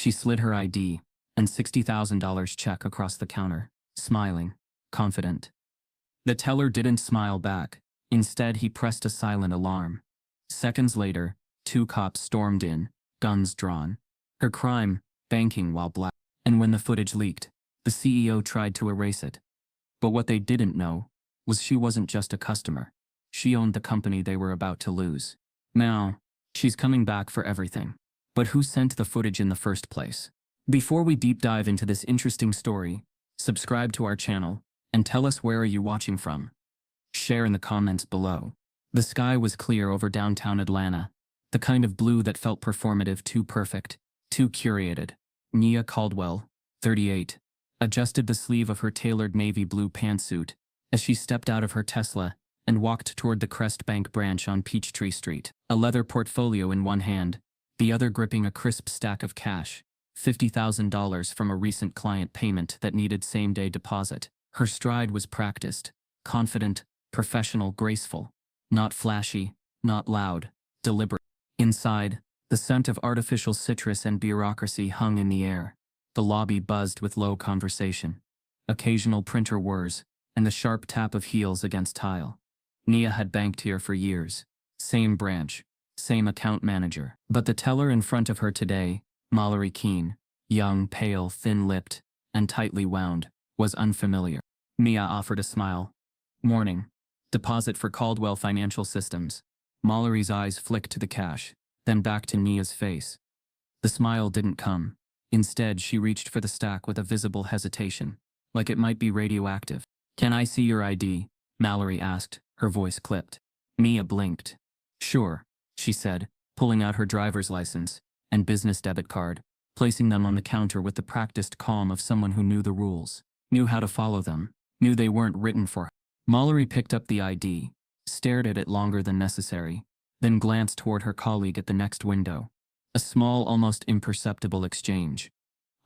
She slid her ID and $60,000 check across the counter, smiling, confident. The teller didn't smile back. Instead, he pressed a silent alarm. Seconds later, 2 cops stormed in, guns drawn. Her crime, banking while black. And when the footage leaked, the CEO tried to erase it. But what they didn't know was she wasn't just a customer. She owned the company they were about to lose. Now, she's coming back for everything. But who sent the footage in the first place? Before we deep dive into this interesting story, subscribe to our channel and tell us where are you watching from. Share in the comments below. The sky was clear over downtown Atlanta, the kind of blue that felt performative, too perfect, too curated. Nia Caldwell, 38, adjusted the sleeve of her tailored navy blue pantsuit as she stepped out of her Tesla and walked toward the Crest Bank branch on Peachtree Street, a leather portfolio in one hand, the other gripping a crisp stack of cash, $50,000 from a recent client payment that needed same-day deposit. Her stride was practiced, confident, professional, graceful, not flashy, not loud, deliberate. Inside, the scent of artificial citrus and bureaucracy hung in the air. The lobby buzzed with low conversation, occasional printer whirs, and the sharp tap of heels against tile. Nia had banked here for years. Same branch, same account manager. But the teller in front of her today, Mallory Keene, young, pale, thin-lipped, and tightly wound, was unfamiliar. Nia offered a smile. Morning. Deposit for Caldwell Financial Systems. Mallory's eyes flicked to the cash, then back to Nia's face. The smile didn't come. Instead, she reached for the stack with a visible hesitation, like it might be radioactive. "Can I see your ID?" Mallory asked, her voice clipped. Nia blinked. "Sure," she said, pulling out her driver's license and business debit card, placing them on the counter with the practiced calm of someone who knew the rules, knew how to follow them, knew they weren't written for her. Mallory picked up the ID, stared at it longer than necessary, then glanced toward her colleague at the next window. A small, almost imperceptible exchange.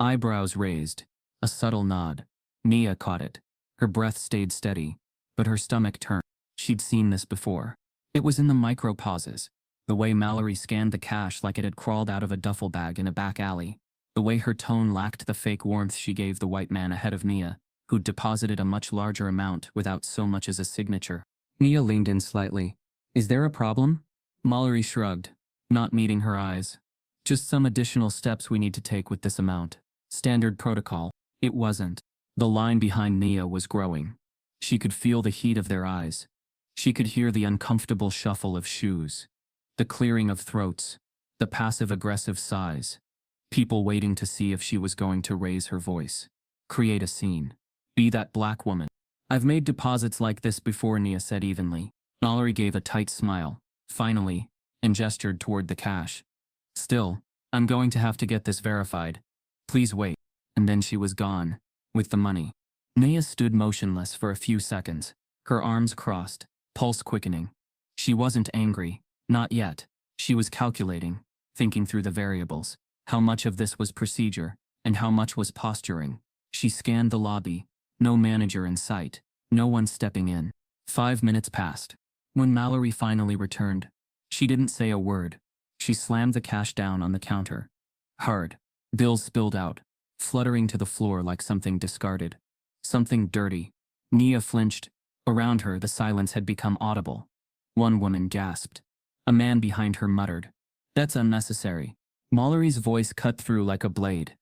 Eyebrows raised, a subtle nod. Nia caught it. Her breath stayed steady, but her stomach turned. She'd seen this before. It was in the micro pauses. The way Mallory scanned the cash like it had crawled out of a duffel bag in a back alley. The way her tone lacked the fake warmth she gave the white man ahead of Nia, who'd deposited a much larger amount without so much as a signature. Nia leaned in slightly. "Is there a problem?" Mallory shrugged, not meeting her eyes. "Just some additional steps we need to take with this amount. Standard protocol." It wasn't. The line behind Nia was growing. She could feel the heat of their eyes. She could hear the uncomfortable shuffle of shoes, the clearing of throats, the passive-aggressive sighs. People waiting to see if she was going to raise her voice, create a scene, be that black woman. "I've made deposits like this before," Nia said evenly. Mallory gave a tight smile, finally, and gestured toward the cash. "Still, I'm going to have to get this verified. Please wait." And then she was gone, with the money. Nia stood motionless for a few seconds, her arms crossed, pulse quickening. She wasn't angry, not yet. She was calculating, thinking through the variables. How much of this was procedure, and how much was posturing? She scanned the lobby. No manager in sight, no one stepping in. 5 minutes passed. When Mallory finally returned, she didn't say a word. She slammed the cash down on the counter. Hard. Bills spilled out, fluttering to the floor like something discarded. Something dirty. Nia flinched. Around her, the silence had become audible. One woman gasped. A man behind her muttered, "That's unnecessary." Mallory's voice cut through like a blade.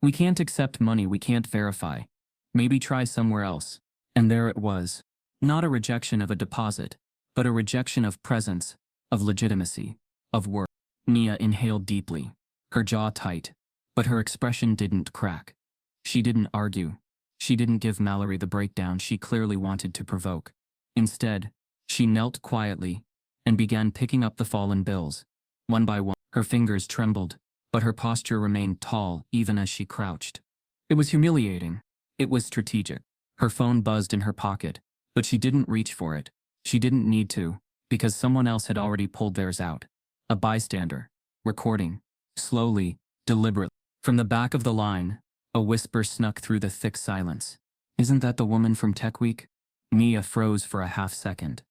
"We can't accept money we can't verify. Maybe try somewhere else." And there it was. Not a rejection of a deposit, but a rejection of presence, of legitimacy, of worth. Nia inhaled deeply, her jaw tight, but her expression didn't crack. She didn't argue. She didn't give Mallory the breakdown she clearly wanted to provoke. Instead, she knelt quietly and began picking up the fallen bills. One by one, her fingers trembled, but her posture remained tall even as she crouched. It was humiliating. It was strategic. Her phone buzzed in her pocket, but she didn't reach for it. She didn't need to, because someone else had already pulled theirs out. A bystander, recording, slowly, deliberately. From the back of the line, a whisper snuck through the thick silence. "Isn't that the woman from Tech Week?" Nia froze for a half second.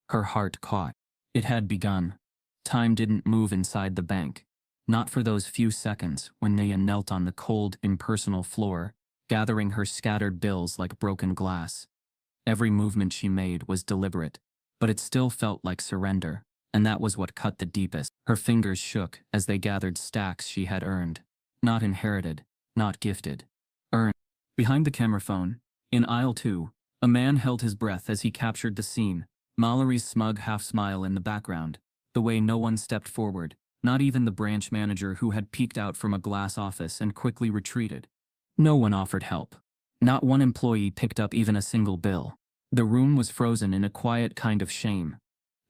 Her heart caught. It had begun. Time didn't move inside the bank. Not for those few seconds when Nia knelt on the cold, impersonal floor, gathering her scattered bills like broken glass. Every movement she made was deliberate, but it still felt like surrender, and that was what cut the deepest. Her fingers shook as they gathered stacks she had earned. Not inherited, not gifted. Earned. Behind the camera phone, in aisle 2, a man held his breath as he captured the scene, Mallory's smug half-smile in the background, the way no one stepped forward, not even the branch manager who had peeked out from a glass office and quickly retreated. No one offered help. Not one employee picked up even a single bill. The room was frozen in a quiet kind of shame.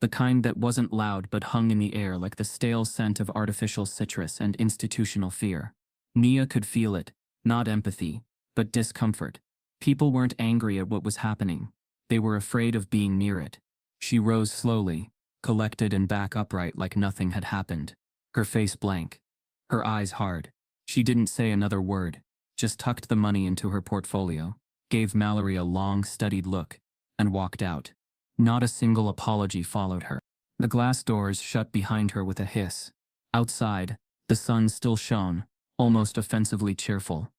The kind that wasn't loud but hung in the air like the stale scent of artificial citrus and institutional fear. Nia could feel it, not empathy, but discomfort. People weren't angry at what was happening. They were afraid of being near it. She rose slowly, collected and back upright like nothing had happened. Her face blank. Her eyes hard. She didn't say another word, just tucked the money into her portfolio, gave Mallory a long, studied look, and walked out. Not a single apology followed her. The glass doors shut behind her with a hiss. Outside, the sun still shone, almost offensively cheerful.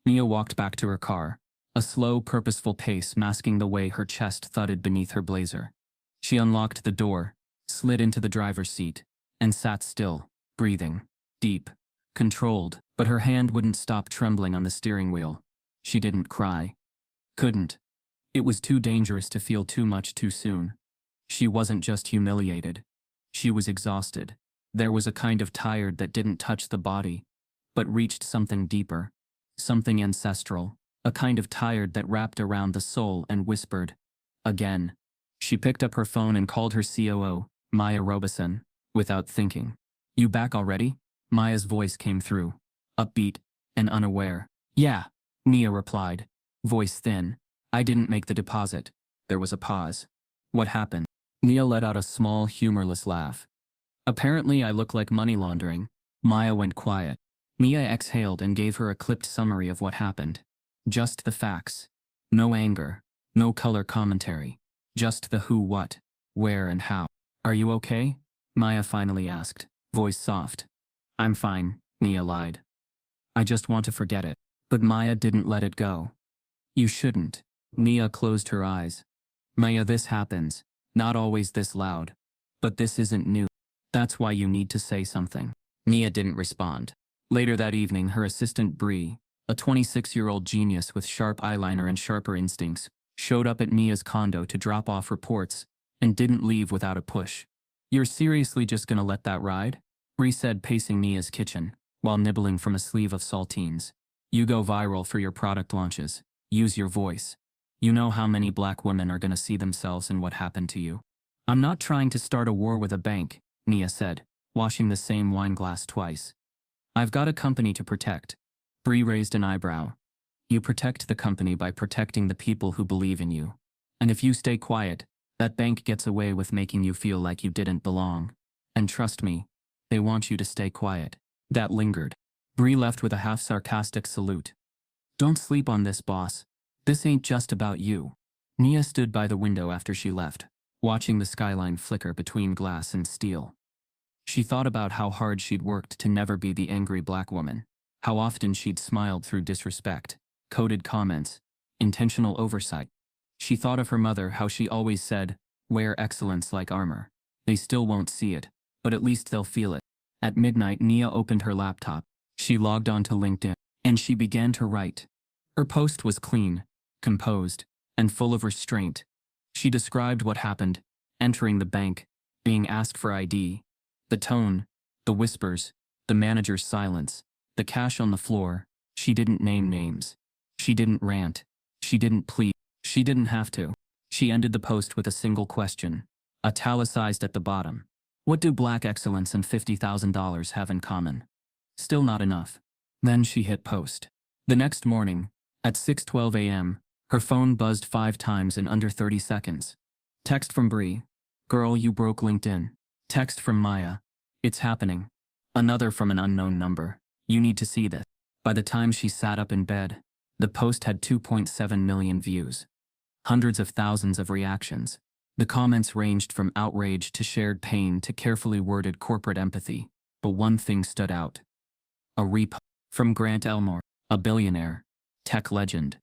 Nia walked back to her car, a slow, purposeful pace masking the way her chest thudded beneath her blazer. She unlocked the door, slid into the driver's seat, and sat still, breathing, deep, controlled, but her hand wouldn't stop trembling on the steering wheel. She didn't cry. Couldn't. It was too dangerous to feel too much too soon. She wasn't just humiliated. She was exhausted. There was a kind of tired that didn't touch the body, but reached something deeper, something ancestral, a kind of tired that wrapped around the soul and whispered, again. She picked up her phone and called her COO, Maya Robeson, without thinking. You back already? Maya's voice came through, upbeat and unaware. Yeah, Nia replied, voice thin. I didn't make the deposit. There was a pause. What happened? Nia let out a small, humorless laugh. Apparently I look like money laundering. Maya went quiet. Nia exhaled and gave her a clipped summary of what happened. Just the facts. No anger. No color commentary. Just the who, what, where, and how. Are you okay? Maya finally asked, voice soft. I'm fine, Nia lied. I just want to forget it. But Maya didn't let it go. You shouldn't. Nia closed her eyes. Maya, this happens. Not always this loud. But this isn't new. That's why you need to say something. Nia didn't respond. Later that evening, her assistant Bree, a 26-year-old genius with sharp eyeliner and sharper instincts, showed up at Nia's condo to drop off reports, and didn't leave without a push. You're seriously just gonna let that ride? Bree said, pacing Nia's kitchen, while nibbling from a sleeve of saltines. You go viral for your product launches. Use your voice. You know how many black women are gonna see themselves in what happened to you. I'm not trying to start a war with a bank, Nia said, washing the same wine glass twice. I've got a company to protect. Bree raised an eyebrow. You protect the company by protecting the people who believe in you. And if you stay quiet, that bank gets away with making you feel like you didn't belong. And trust me, they want you to stay quiet. That lingered. Bree left with a half-sarcastic salute. Don't sleep on this, boss. This ain't just about you. Nia stood by the window after she left, watching the skyline flicker between glass and steel. She thought about how hard she'd worked to never be the angry black woman, how often she'd smiled through disrespect, coded comments, intentional oversight. She thought of her mother, how she always said, wear excellence like armor. They still won't see it, but at least they'll feel it. At midnight, Nia opened her laptop. She logged onto LinkedIn, and she began to write. Her post was clean, composed, and full of restraint. She described what happened, entering the bank, being asked for ID, the tone, the whispers, the manager's silence, the cash on the floor. She didn't name names. She didn't rant. She didn't plead. She didn't have to. She ended the post with a single question, italicized at the bottom. What do black excellence and $50,000 have in common? Still not enough. Then she hit post. The next morning, at 6:12 a.m., her phone buzzed 5 times in under 30 seconds. Text from Bree. Girl, you broke LinkedIn. Text from Maya. It's happening. Another from an unknown number. You need to see this. By the time she sat up in bed, the post had 2.7 million views. Hundreds of thousands of reactions. The comments ranged from outrage to shared pain to carefully worded corporate empathy. But one thing stood out. A repo from Grant Elmore, a billionaire, tech legend,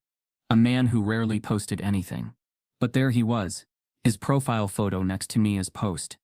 a man who rarely posted anything. But there he was, his profile photo next to Nia's post.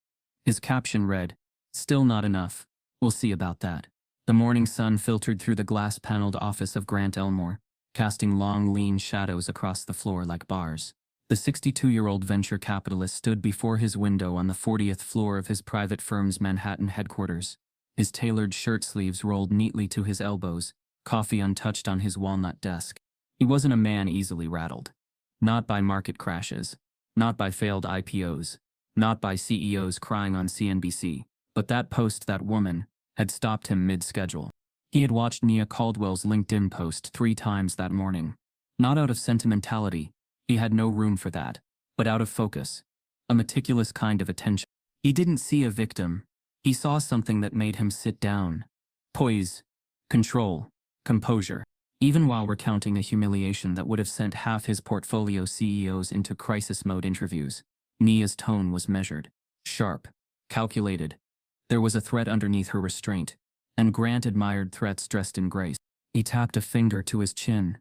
His caption read, "Still not enough. We'll see about that." The morning sun filtered through the glass-paneled office of Grant Elmore, casting long, lean shadows across the floor like bars. The 62-year-old venture capitalist stood before his window on the 40th floor of his private firm's Manhattan headquarters. His tailored shirt sleeves rolled neatly to his elbows, coffee untouched on his walnut desk. He wasn't a man easily rattled. Not by market crashes, not by failed IPOs, not by CEOs crying on CNBC, but that post, that woman, had stopped him mid-schedule. He had watched Nia Caldwell's LinkedIn post 3 times that morning. Not out of sentimentality, he had no room for that, but out of focus, a meticulous kind of attention. He didn't see a victim. He saw something that made him sit down. Poise, control, composure. Even while recounting a humiliation that would have sent half his portfolio CEOs into crisis mode interviews, Nia's tone was measured, sharp, calculated. There was a threat underneath her restraint, and Grant admired threats dressed in grace. He tapped a finger to his chin.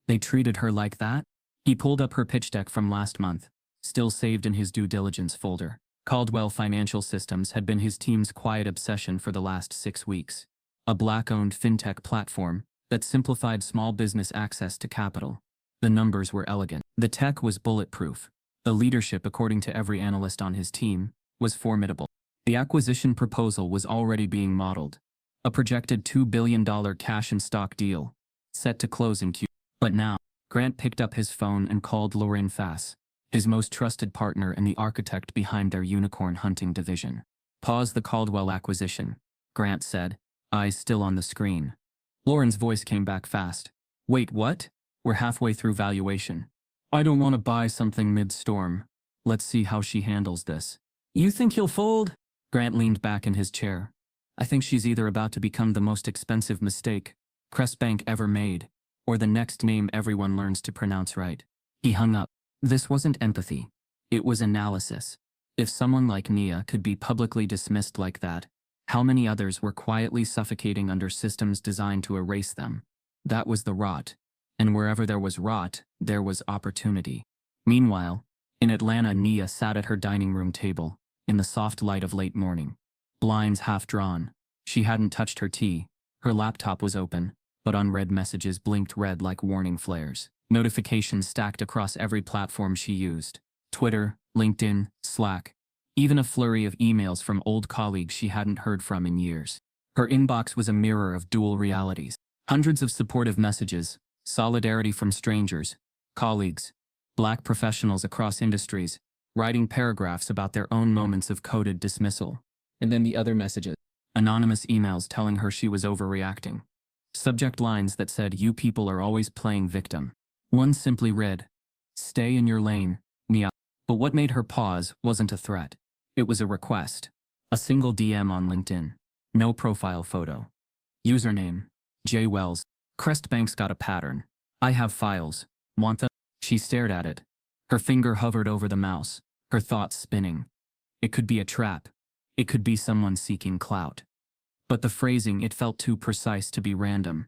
They treated her like that? He pulled up her pitch deck from last month, still saved in his due diligence folder. Caldwell Financial Systems had been his team's quiet obsession for the last 6 weeks. A Black-owned fintech platform that simplified small business access to capital. The numbers were elegant. The tech was bulletproof. The leadership, according to every analyst on his team, was formidable. The acquisition proposal was already being modeled. A projected $2 billion cash and stock deal, set to close in Q. But now, Grant picked up his phone and called Lauren Fass, his most trusted partner and the architect behind their unicorn hunting division. "Pause the Caldwell acquisition," Grant said, eyes still on the screen. Lauren's voice came back fast. "Wait, what? We're halfway through valuation. I don't want to buy something mid-storm. Let's see how she handles this." "You think he'll fold?" Grant leaned back in his chair. "I think she's either about to become the most expensive mistake Crest Bank ever made, or the next name everyone learns to pronounce right." He hung up. This wasn't empathy. It was analysis. If someone like Nia could be publicly dismissed like that, how many others were quietly suffocating under systems designed to erase them? That was the rot. And wherever there was rot, there was opportunity. Meanwhile, in Atlanta, Nia sat at her dining room table, in the soft light of late morning. Blinds half drawn. She hadn't touched her tea. Her laptop was open, but unread messages blinked red like warning flares. Notifications stacked across every platform she used. Twitter, LinkedIn, Slack. Even a flurry of emails from old colleagues she hadn't heard from in years. Her inbox was a mirror of dual realities. Hundreds of supportive messages, solidarity from strangers, colleagues, Black professionals across industries, writing paragraphs about their own moments of coded dismissal. And then the other messages. Anonymous emails telling her she was overreacting. Subject lines that said, "You people are always playing victim." One simply read, "Stay in your lane, Nia." But what made her pause wasn't a threat. It was a request. A single DM on LinkedIn. No profile photo. Username, J. Wells. "Crest Bank's got a pattern. I have files. Want them?" She stared at it. Her finger hovered over the mouse, her thoughts spinning. It could be a trap. It could be someone seeking clout. But the phrasing, it felt too precise to be random.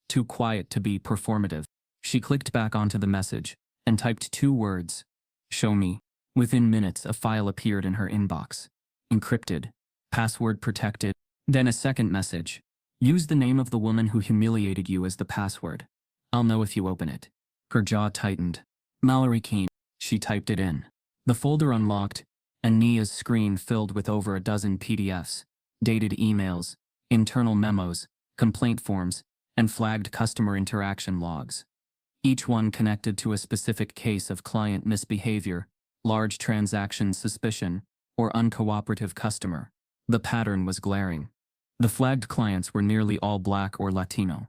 Too quiet to be performative. She clicked back onto the message and typed 2 words. "Show me." Within minutes, a file appeared in her inbox. Encrypted. Password protected. Then a second message. "Use the name of the woman who humiliated you as the password. I'll know if you open it." Her jaw tightened. "Mallory Keene." She typed it in. The folder unlocked, and Nia's screen filled with over a dozen PDFs, dated emails, internal memos, complaint forms, and flagged customer interaction logs. Each one connected to a specific case of client misbehavior, large transaction suspicion, or uncooperative customer. The pattern was glaring. The flagged clients were nearly all Black or Latino.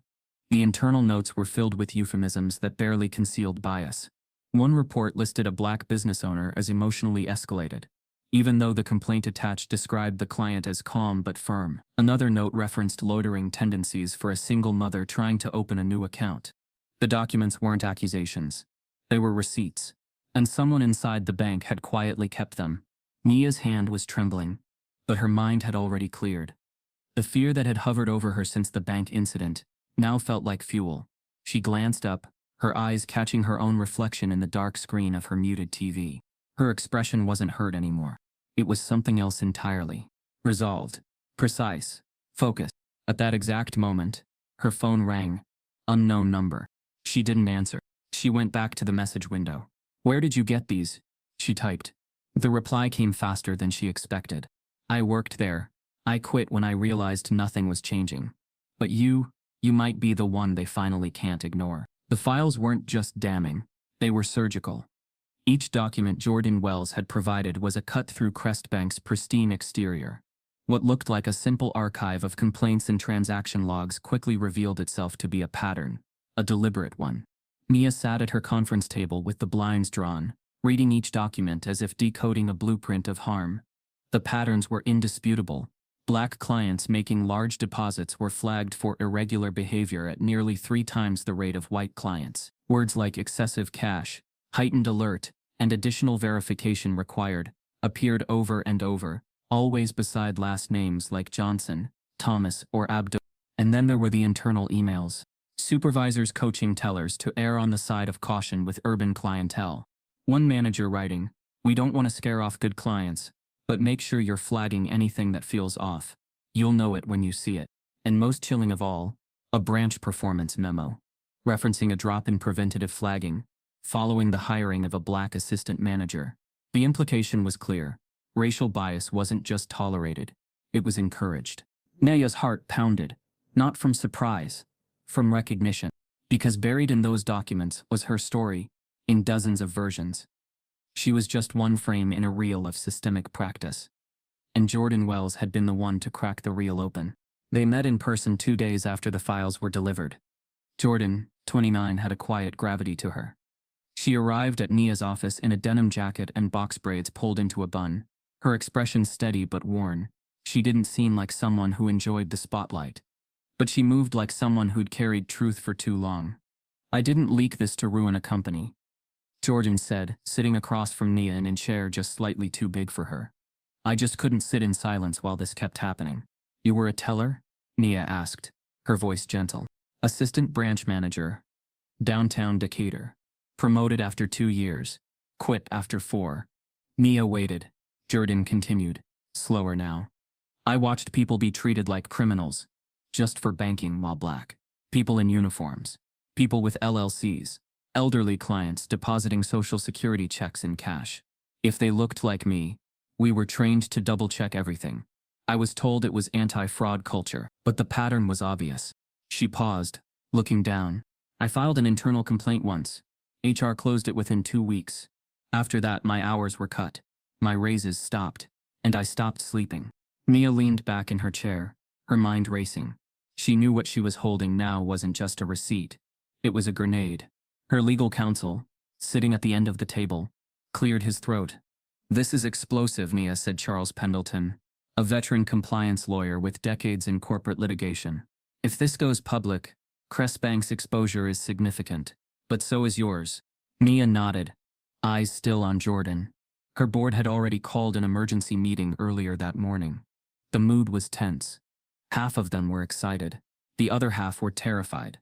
The internal notes were filled with euphemisms that barely concealed bias. One report listed a Black business owner as emotionally escalated, even though the complaint attached described the client as calm but firm. Another note referenced loitering tendencies for a single mother trying to open a new account. The documents weren't accusations. They were receipts. And someone inside the bank had quietly kept them. Nia's hand was trembling, but her mind had already cleared. The fear that had hovered over her since the bank incident now felt like fuel. She glanced up, her eyes catching her own reflection in the dark screen of her muted TV. Her expression wasn't hurt anymore. It was something else entirely. Resolved. Precise. Focused. At that exact moment, her phone rang. Unknown number. She didn't answer. She went back to the message window. "Where did you get these?" she typed. The reply came faster than she expected. "I worked there. I quit when I realized nothing was changing. But you might be the one they finally can't ignore." The files weren't just damning, they were surgical. Each document Jordan Wells had provided was a cut through Crestbank's pristine exterior. What looked like a simple archive of complaints and transaction logs quickly revealed itself to be a pattern, a deliberate one. Mia sat at her conference table with the blinds drawn, reading each document as if decoding a blueprint of harm. The patterns were indisputable. Black clients making large deposits were flagged for irregular behavior at nearly 3 times the rate of white clients. Words like excessive cash, heightened alert, and additional verification required appeared over and over, always beside last names like Johnson, Thomas, or Abdul. And then there were the internal emails. Supervisors coaching tellers to err on the side of caution with urban clientele. One manager writing, "We don't want to scare off good clients, but make sure you're flagging anything that feels off. You'll know it when you see it." And most chilling of all, a branch performance memo, referencing a drop in preventative flagging, following the hiring of a black assistant manager. The implication was clear. Racial bias wasn't just tolerated, it was encouraged. Naya's heart pounded, not from surprise, from recognition. Because buried in those documents was her story, in dozens of versions. She was just one frame in a reel of systemic practice. And Jordan Wells had been the one to crack the reel open. They met in person 2 days after the files were delivered. Jordan, 29, had a quiet gravity to her. She arrived at Nia's office in a denim jacket and box braids pulled into a bun, her expression steady but worn. She didn't seem like someone who enjoyed the spotlight. But she moved like someone who'd carried truth for too long. "I didn't leak this to ruin a company," Jordan said, sitting across from Nia in a chair just slightly too big for her. "I just couldn't sit in silence while this kept happening." "You were a teller?" Nia asked, her voice gentle. "Assistant branch manager. Downtown Decatur. Promoted after 2 years. Quit after 4. Nia waited. Jordan continued, slower now. "I watched people be treated like criminals, just for banking while black. People in uniforms. People with LLCs. Elderly clients depositing Social Security checks in cash. If they looked like me, we were trained to double-check everything. I was told it was anti-fraud culture, but the pattern was obvious." She paused, looking down. "I filed an internal complaint once. HR closed it within 2 weeks. After that, my hours were cut. My raises stopped, and I stopped sleeping." Mia leaned back in her chair, her mind racing. She knew what she was holding now wasn't just a receipt. It was a grenade. Her legal counsel, sitting at the end of the table, cleared his throat. "This is explosive," Nia said. Charles Pendleton, a veteran compliance lawyer with decades in corporate litigation. "If this goes public, Crestbank's exposure is significant, but so is yours." Nia nodded, eyes still on Jordan. Her board had already called an emergency meeting earlier that morning. The mood was tense. Half of them were excited. The other half were terrified.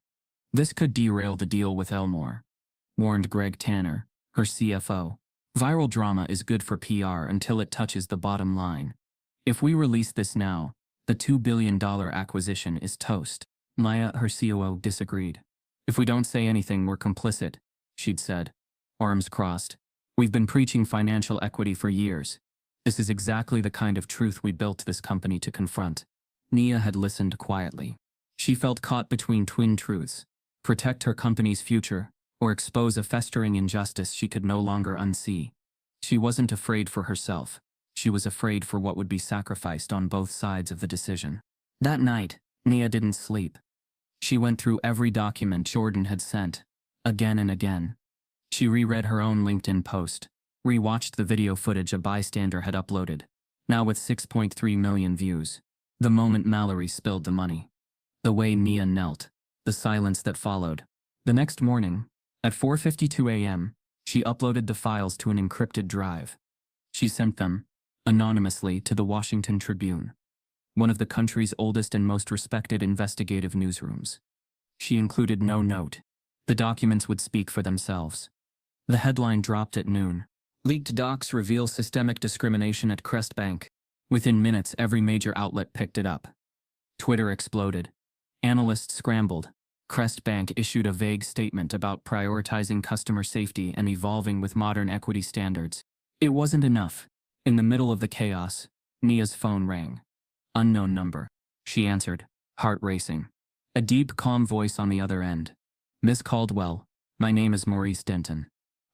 This could derail the deal with Elmore, warned Greg Tanner, her CFO. "Viral drama is good for PR until it touches the bottom line. If we release this now, the $2 billion acquisition is toast." Maya, her COO, disagreed. "If we don't say anything, we're complicit," she'd said, arms crossed. "We've been preaching financial equity for years. This is exactly the kind of truth we built this company to confront." Nia had listened quietly. She felt caught between twin truths: protect her company's future, or expose a festering injustice she could no longer unsee. She wasn't afraid for herself. She was afraid for what would be sacrificed on both sides of the decision. That night, Nia didn't sleep. She went through every document Jordan had sent, again and again. She reread her own LinkedIn post, rewatched the video footage a bystander had uploaded, now with 6.3 million views. The moment Mallory spilled the money. The way Nia knelt. The silence that followed. The next morning, at 4:52 a.m., she uploaded the files to an encrypted drive. She sent them, anonymously, to the Washington Tribune. one of the country's oldest and most respected investigative newsrooms. She included no note. The documents would speak for themselves. The headline dropped at noon. Leaked docs reveal systemic discrimination at Crest Bank. Within minutes, every major outlet picked it up. Twitter exploded. Analysts scrambled. Crest Bank issued a vague statement about prioritizing customer safety and evolving with modern equity standards. It wasn't enough. In the middle of the chaos, Nia's phone rang. Unknown number. She answered, heart racing. A deep, calm voice on the other end. Miss Caldwell, my name is Maurice Denton.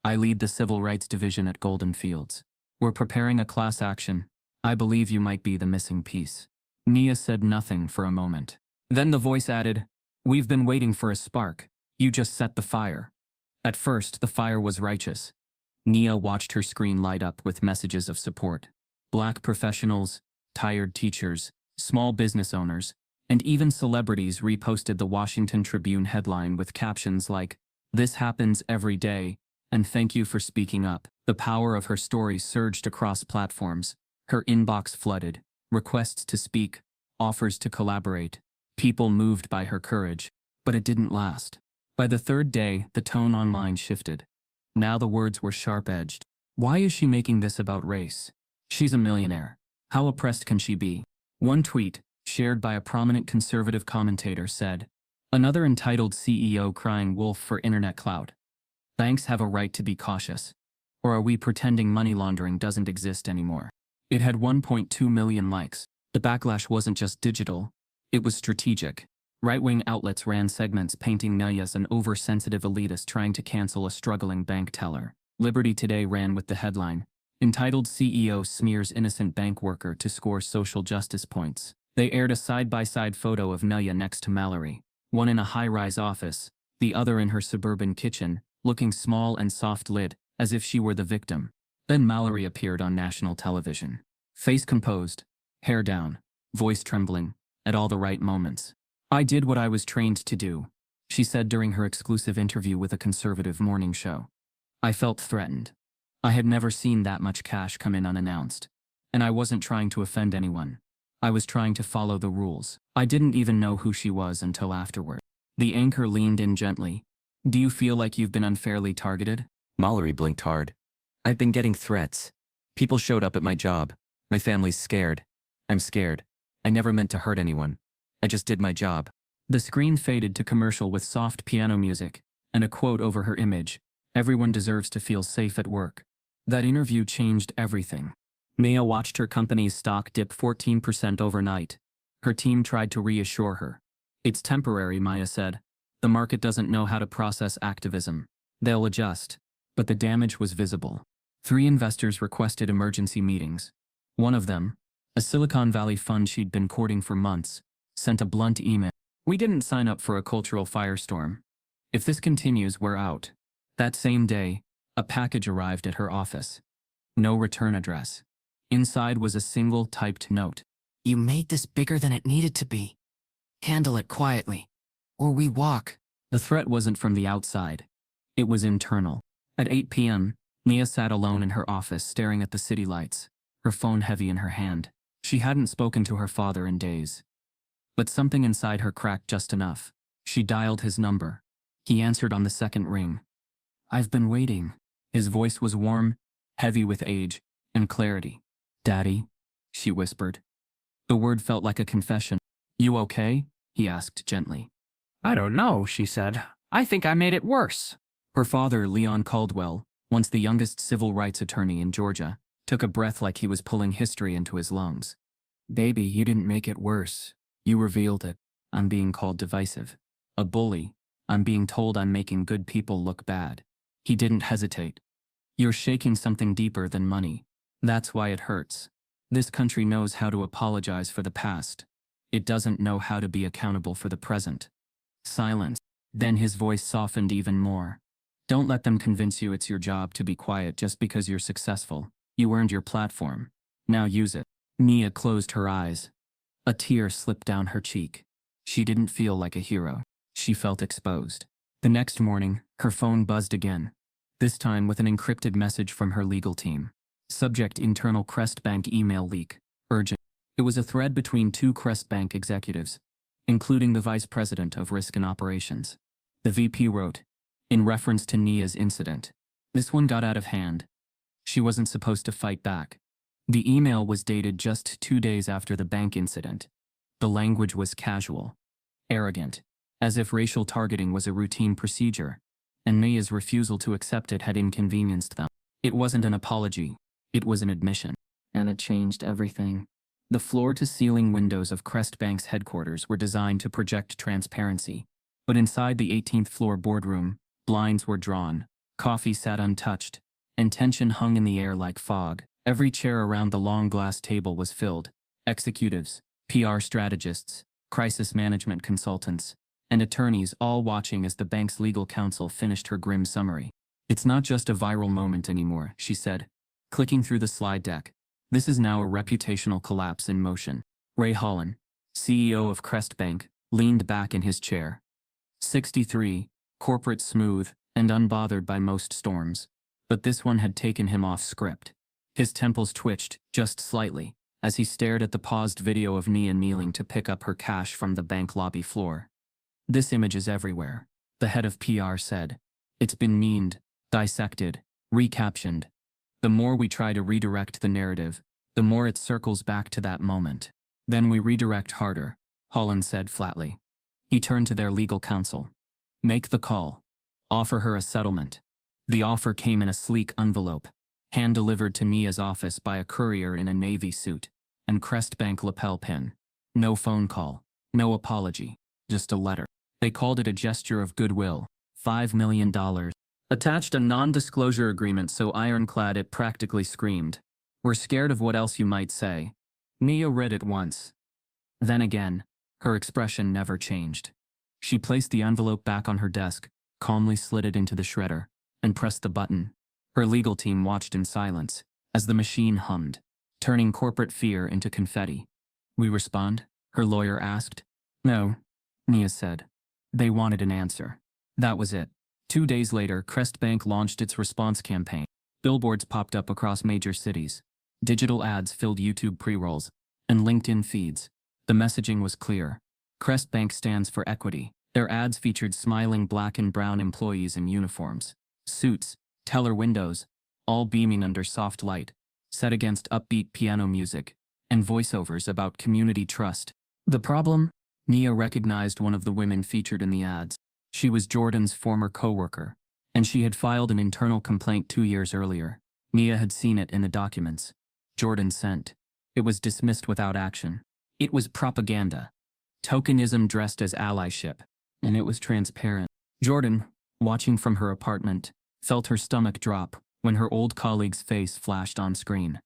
I lead the Civil Rights Division at Golden Fields. We're preparing a class action. I believe you might be the missing piece. Nia said nothing for a moment. Then the voice added, we've been waiting for a spark. You just set the fire. At first, the fire was righteous. Nia watched her screen light up with messages of support. Black professionals, tired teachers, small business owners, and even celebrities reposted the Washington Tribune headline with captions like, "This happens every day, and thank you for speaking up." The power of her story surged across platforms. Her inbox flooded. Requests to speak, offers to collaborate. People moved by her courage. But it didn't last. By the third day, the tone online shifted. Now the words were sharp-edged. Why is she making this about race? She's a millionaire. How oppressed can she be? One tweet, shared by a prominent conservative commentator, said, "Another entitled CEO crying wolf for internet clout. Banks have a right to be cautious. Or are we pretending money laundering doesn't exist anymore?" It had 1.2 million likes. The backlash wasn't just digital. It was strategic. Right-wing outlets ran segments painting Nia as an oversensitive elitist trying to cancel a struggling bank teller. Liberty Today ran with the headline, entitled "CEO Smears Innocent Bank Worker to Score Social Justice Points." They aired a side-by-side photo of Nia next to Mallory, one in a high-rise office, the other in her suburban kitchen, looking small and soft-lit, as if she were the victim. Then Mallory appeared on national television. Face composed, hair down, voice trembling, at all the right moments. "I did what I was trained to do," she said during her exclusive interview with a conservative morning show. "I felt threatened. I had never seen that much cash come in unannounced. And I wasn't trying to offend anyone. I was trying to follow the rules." I didn't even know who she was until afterward. The anchor leaned in gently. "Do you feel like you've been unfairly targeted?" Mallory blinked hard. "I've been getting threats. People showed up at my job. My family's scared. I'm scared. I never meant to hurt anyone. I just did my job." The screen faded to commercial with soft piano music, and a quote over her image, "Everyone deserves to feel safe at work." That interview changed everything. Nia watched her company's stock dip 14% overnight. Her team tried to reassure her. "It's temporary," Maya said. "The market doesn't know how to process activism. They'll adjust." But the damage was visible. 3 investors requested emergency meetings. One of them, a Silicon Valley fund she'd been courting for months, sent a blunt email. "We didn't sign up for a cultural firestorm. If this continues, we're out." That same day, a package arrived at her office. No return address. Inside was a single typed note. "You made this bigger than it needed to be. Handle it quietly, or we walk." The threat wasn't from the outside. It was internal. At 8 p.m., Nia sat alone in her office staring at the city lights, her phone heavy in her hand. She hadn't spoken to her father in days. But something inside her cracked just enough. She dialed his number. He answered on the second ring. "I've been waiting." His voice was warm, heavy with age and clarity. "Daddy," she whispered. The word felt like a confession. "You okay?" he asked gently. "I don't know," she said. "I think I made it worse." Her father, Leon Caldwell, once the youngest civil rights attorney in Georgia, took a breath like he was pulling history into his lungs. "Baby, you didn't make it worse. You revealed it." "I'm being called divisive. A bully. I'm being told I'm making good people look bad." He didn't hesitate. "You're shaking something deeper than money. That's why it hurts. This country knows how to apologize for the past. It doesn't know how to be accountable for the present." Silence. Then his voice softened even more. "Don't let them convince you it's your job to be quiet just because you're successful. You earned your platform. Now use it." Nia closed her eyes. A tear slipped down her cheek. She didn't feel like a hero. She felt exposed. The next morning, her phone buzzed again. This time with an encrypted message from her legal team. Subject: internal Crest Bank email leak. Urgent. It was a thread between two Crest Bank executives, including the vice president of risk and operations. The VP wrote, in reference to Nia's incident, "This one got out of hand. She wasn't supposed to fight back." The email was dated just 2 days after the bank incident. The language was casual, arrogant, as if racial targeting was a routine procedure, and Nia's refusal to accept it had inconvenienced them. It wasn't an apology, it was an admission. And it changed everything. The floor-to-ceiling windows of Crest Bank's headquarters were designed to project transparency, but inside the 18th floor boardroom, blinds were drawn, coffee sat untouched, and tension hung in the air like fog. Every chair around the long glass table was filled. Executives, PR strategists, crisis management consultants, and attorneys all watching as the bank's legal counsel finished her grim summary. "It's not just a viral moment anymore," she said, clicking through the slide deck. "This is now a reputational collapse in motion." Ray Holland, CEO of Crest Bank, leaned back in his chair. 63, corporate smooth, and unbothered by most storms. But this one had taken him off script. His temples twitched, just slightly, as he stared at the paused video of Nia kneeling to pick up her cash from the bank lobby floor. "This image is everywhere," the head of PR said. "It's been memed, dissected, recaptioned. The more we try to redirect the narrative, the more it circles back to that moment. Then we redirect harder," Holland said flatly. He turned to their legal counsel. "Make the call. Offer her a settlement." The offer came in a sleek envelope, hand-delivered to Nia's office by a courier in a navy suit, and Crest Bank lapel pin. No phone call, no apology, just a letter. They called it a gesture of goodwill. $5 million. Attached a non-disclosure agreement so ironclad it practically screamed, "We're scared of what else you might say." Nia read it once. Then again, her expression never changed. She placed the envelope back on her desk, calmly slid it into the shredder, and pressed the button. Her legal team watched in silence, as the machine hummed, turning corporate fear into confetti. "We respond?" her lawyer asked. "No," Nia said. They wanted an answer. That was it. 2 days later, Crest Bank launched its response campaign. Billboards popped up across major cities. Digital ads filled YouTube pre-rolls and LinkedIn feeds. The messaging was clear. Crest Bank stands for equity. Their ads featured smiling black and brown employees in uniforms, suits, teller windows, all beaming under soft light, set against upbeat piano music, and voiceovers about community trust. The problem? Nia recognized one of the women featured in the ads. She was Jordan's former co-worker, and she had filed an internal complaint 2 years earlier. Nia had seen it in the documents. Jordan sent. It was dismissed without action. It was propaganda. Tokenism dressed as allyship. And it was transparent. Jordan, watching from her apartment, felt her stomach drop when her old colleague's face flashed on screen.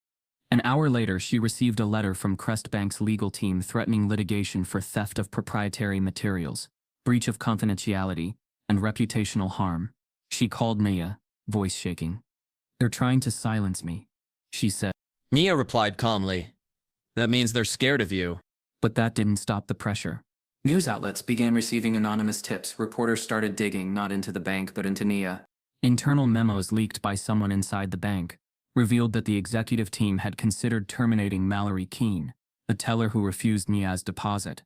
An hour later, she received a letter from Crest Bank's legal team threatening litigation for theft of proprietary materials, breach of confidentiality, and reputational harm. She called Nia, voice shaking. "They're trying to silence me," she said. Nia replied calmly, "That means they're scared of you." But that didn't stop the pressure. News outlets began receiving anonymous tips. Reporters started digging not into the bank but into Nia. Internal memos leaked by someone inside the bank revealed that the executive team had considered terminating Mallory Keene, the teller who refused Nia's deposit,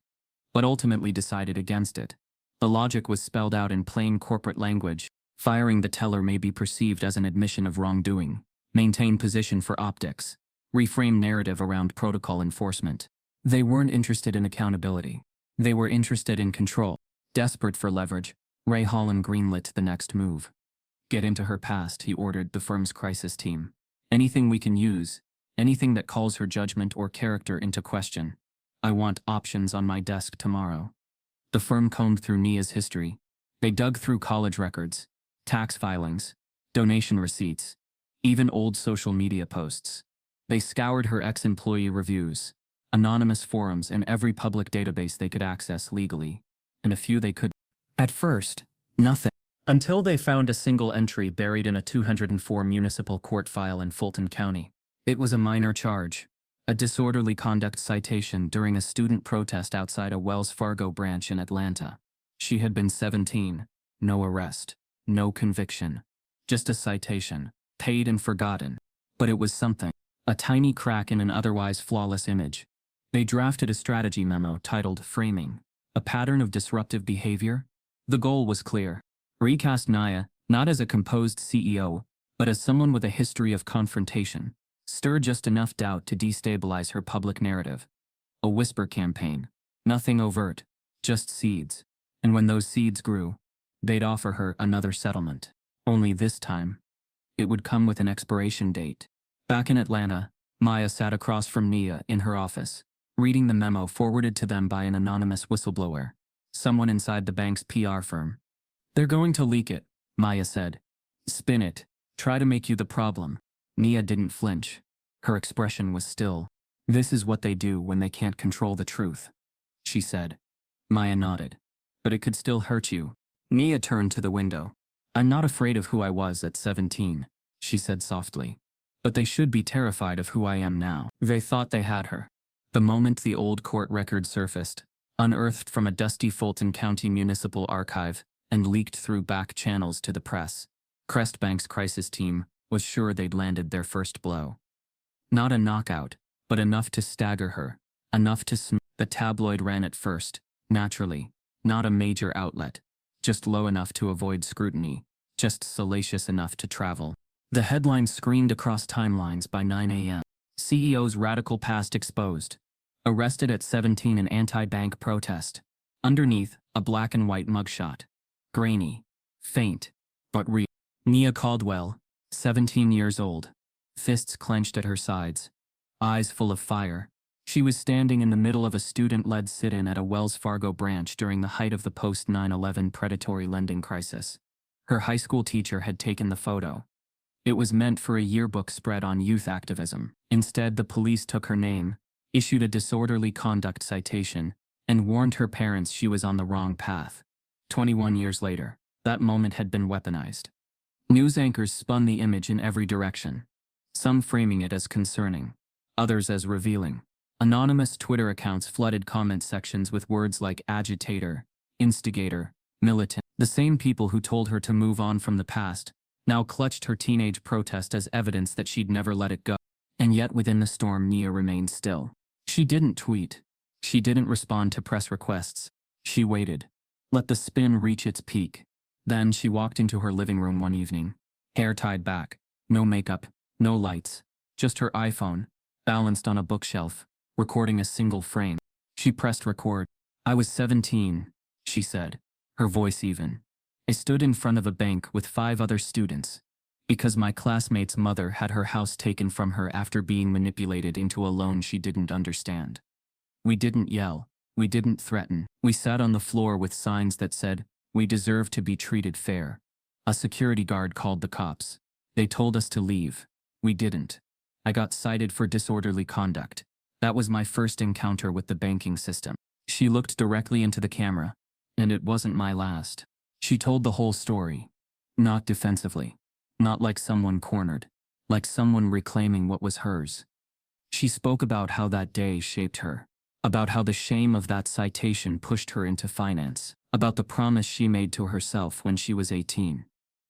but ultimately decided against it. The logic was spelled out in plain corporate language. Firing the teller may be perceived as an admission of wrongdoing. Maintain position for optics. Reframe narrative around protocol enforcement. They weren't interested in accountability. They were interested in control. Desperate for leverage, Ray Holland greenlit the next move. "Get into her past," he ordered the firm's crisis team. "Anything we can use, anything that calls her judgment or character into question. I want options on my desk tomorrow." The firm combed through Nia's history. They dug through college records, tax filings, donation receipts, even old social media posts. They scoured her ex-employee reviews, anonymous forums, and every public database they could access legally, and a few they couldn't. At first, nothing. Until they found a single entry buried in a 204 municipal court file in Fulton County. It was a minor charge, a disorderly conduct citation during a student protest outside a Wells Fargo branch in Atlanta. She had been 17, no arrest, no conviction, just a citation, paid and forgotten. But it was something, a tiny crack in an otherwise flawless image. They drafted a strategy memo titled Framing, a pattern of disruptive behavior. The goal was clear. Recast Naya, not as a composed CEO, but as someone with a history of confrontation. Stir just enough doubt to destabilize her public narrative. A whisper campaign. Nothing overt, just seeds. And when those seeds grew, they'd offer her another settlement. Only this time, it would come with an expiration date. Back in Atlanta, Maya sat across from Nia in her office, reading the memo forwarded to them by an anonymous whistleblower, someone inside the bank's PR firm. "They're going to leak it," Maya said. "Spin it. Try to make you the problem." Nia didn't flinch. Her expression was still. "This is what they do when they can't control the truth," she said. Maya nodded. "But it could still hurt you." Nia turned to the window. "I'm not afraid of who I was at 17, she said softly. "But they should be terrified of who I am now." They thought they had her. The moment the old court record surfaced, unearthed from a dusty Fulton County municipal archive and leaked through back channels to the press, Crest Bank's crisis team was sure they'd landed their first blow. Not a knockout, but enough to stagger her, enough to The tabloid ran it first, naturally, not a major outlet, just low enough to avoid scrutiny, just salacious enough to travel. The headline screamed across timelines by 9 a.m. CEO's radical past exposed. Arrested at 17 in anti-bank protest. Underneath, a black and white mugshot. Grainy. Faint. But real. Nia Caldwell, 17 years old. Fists clenched at her sides. Eyes full of fire. She was standing in the middle of a student-led sit-in at a Wells Fargo branch during the height of the post-9/11 predatory lending crisis. Her high school teacher had taken the photo. It was meant for a yearbook spread on youth activism. Instead, the police took her name, issued a disorderly conduct citation, and warned her parents she was on the wrong path. 21 years later, that moment had been weaponized. News anchors spun the image in every direction, some framing it as concerning, others as revealing. Anonymous Twitter accounts flooded comment sections with words like agitator, instigator, militant. The same people who told her to move on from the past now clutched her teenage protest as evidence that she'd never let it go. And yet within the storm, Nia remained still. She didn't tweet. She didn't respond to press requests. She waited. Let the spin reach its peak. Then she walked into her living room one evening, hair tied back, no makeup, no lights, just her iPhone, balanced on a bookshelf, recording a single frame. She pressed record. "I was 17, she said, her voice even. "I stood in front of a bank with 5 other students, because my classmate's mother had her house taken from her after being manipulated into a loan she didn't understand. We didn't yell. We didn't threaten. We sat on the floor with signs that said, 'We deserve to be treated fair.' A security guard called the cops. They told us to leave. We didn't. I got cited for disorderly conduct. That was my first encounter with the banking system." She looked directly into the camera, and it wasn't my last. She told the whole story. Not defensively. Not like someone cornered. Like someone reclaiming what was hers. She spoke about how that day shaped her. About how the shame of that citation pushed her into finance. About the promise she made to herself when she was 18.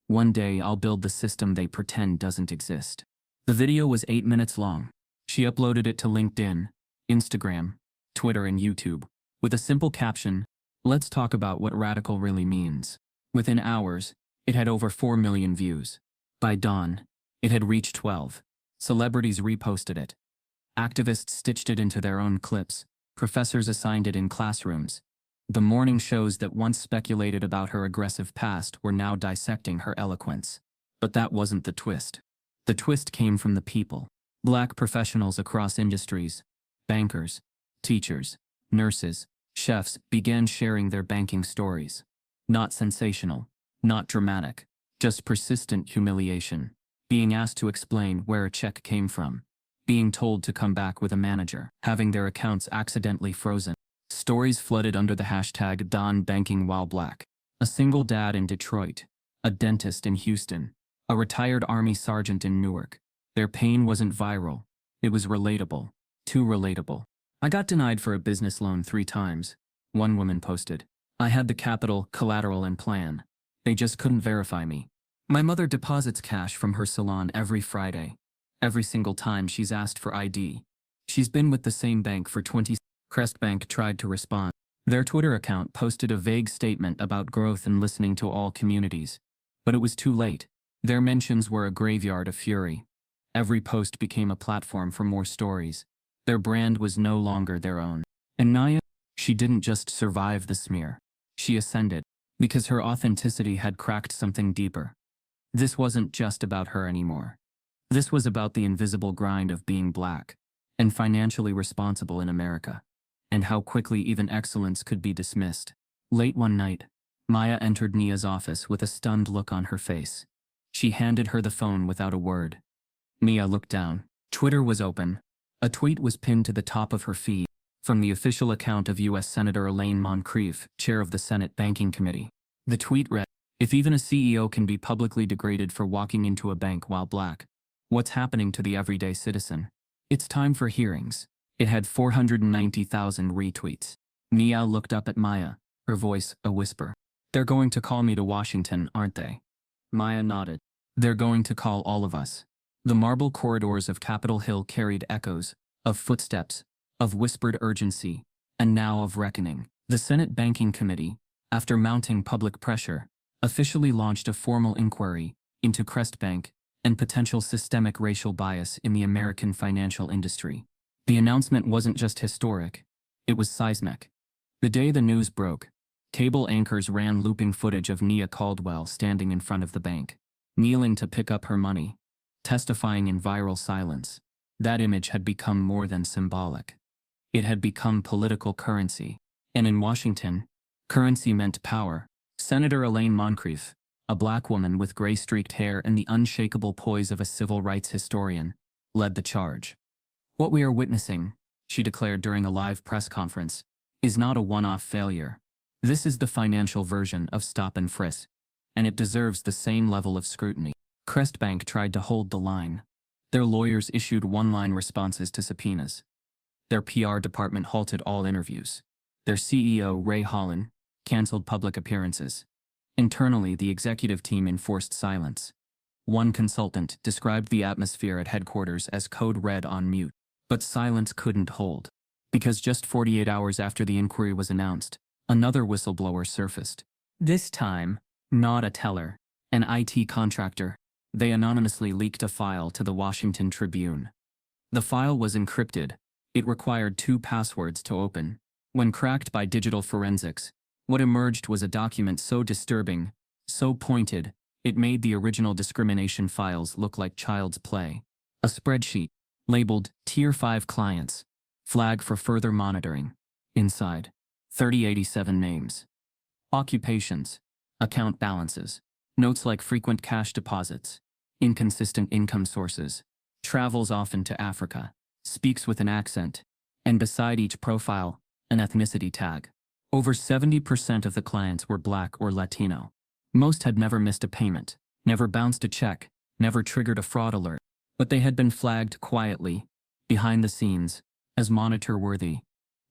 "One day I'll build the system they pretend doesn't exist." The video was 8 minutes long. She uploaded it to LinkedIn, Instagram, Twitter, and YouTube, with a simple caption, "Let's talk about what radical really means." Within hours, it had over 4 million views. By dawn, it had reached 12. Celebrities reposted it. Activists stitched it into their own clips. Professors assigned it in classrooms. The morning shows that once speculated about her aggressive past were now dissecting her eloquence. But that wasn't the twist. The twist came from the people. Black professionals across industries, bankers, teachers, nurses, chefs began sharing their banking stories. Not sensational, not dramatic, just persistent humiliation. Being asked to explain where a check came from. Being told to come back with a manager. Having their accounts accidentally frozen. Stories flooded under the hashtag #DonBankingWhileBlack. A single dad in Detroit. A dentist in Houston. A retired Army sergeant in Newark. Their pain wasn't viral. It was relatable. Too relatable. "I got denied for a business loan 3 times, one woman posted. "I had the capital, collateral, and plan. They just couldn't verify me. My mother deposits cash from her salon every Friday. Every single time she's asked for ID. She's been with the same bank for 20. Crest Bank tried to respond. Their Twitter account posted a vague statement about growth and listening to all communities. But it was too late. Their mentions were a graveyard of fury. Every post became a platform for more stories. Their brand was no longer their own. And Naya, she didn't just survive the smear. She ascended, because her authenticity had cracked something deeper. This wasn't just about her anymore. This was about the invisible grind of being black and financially responsible in America, and how quickly even excellence could be dismissed. Late one night, Maya entered Nia's office with a stunned look on her face. She handed her the phone without a word. Nia looked down. Twitter was open. A tweet was pinned to the top of her feed, from the official account of U.S. Senator Elaine Moncrief, chair of the Senate Banking Committee. The tweet read, "If even a CEO can be publicly degraded for walking into a bank while black, what's happening to the everyday citizen? It's time for hearings." It had 490,000 retweets. Nia looked up at Maya, her voice a whisper. "They're going to call me to Washington, aren't they?" Maya nodded. "They're going to call all of us." The marble corridors of Capitol Hill carried echoes of footsteps, of whispered urgency, and now of reckoning. The Senate Banking Committee, after mounting public pressure, officially launched a formal inquiry into Crest Bank and potential systemic racial bias in the American financial industry. The announcement wasn't just historic, it was seismic. The day the news broke, cable anchors ran looping footage of Nia Caldwell standing in front of the bank, kneeling to pick up her money, testifying in viral silence. That image had become more than symbolic. It had become political currency. And in Washington, currency meant power. Senator Elaine Moncrief, a black woman with gray-streaked hair and the unshakable poise of a civil rights historian, led the charge. "What we are witnessing," she declared during a live press conference, "is not a one-off failure. This is the financial version of stop and frisk, and it deserves the same level of scrutiny." Crest Bank tried to hold the line. Their lawyers issued one-line responses to subpoenas. Their PR department halted all interviews. Their CEO, Ray Holland, canceled public appearances. Internally, the executive team enforced silence. One consultant described the atmosphere at headquarters as code red on mute. But silence couldn't hold. Because just 48 hours after the inquiry was announced, another whistleblower surfaced. This time, not a teller, an IT contractor. They anonymously leaked a file to the Washington Tribune. The file was encrypted. It required 2 passwords to open. When cracked by digital forensics, what emerged was a document so disturbing, so pointed, it made the original discrimination files look like child's play. A spreadsheet, labeled Tier 5 Clients, flag for further monitoring. Inside, 3087 names. Occupations, account balances, notes like frequent cash deposits, inconsistent income sources, travels often to Africa, speaks with an accent, and beside each profile, an ethnicity tag. Over 70% of the clients were Black or Latino. Most had never missed a payment, never bounced a check, never triggered a fraud alert. But they had been flagged quietly, behind the scenes, as monitor-worthy.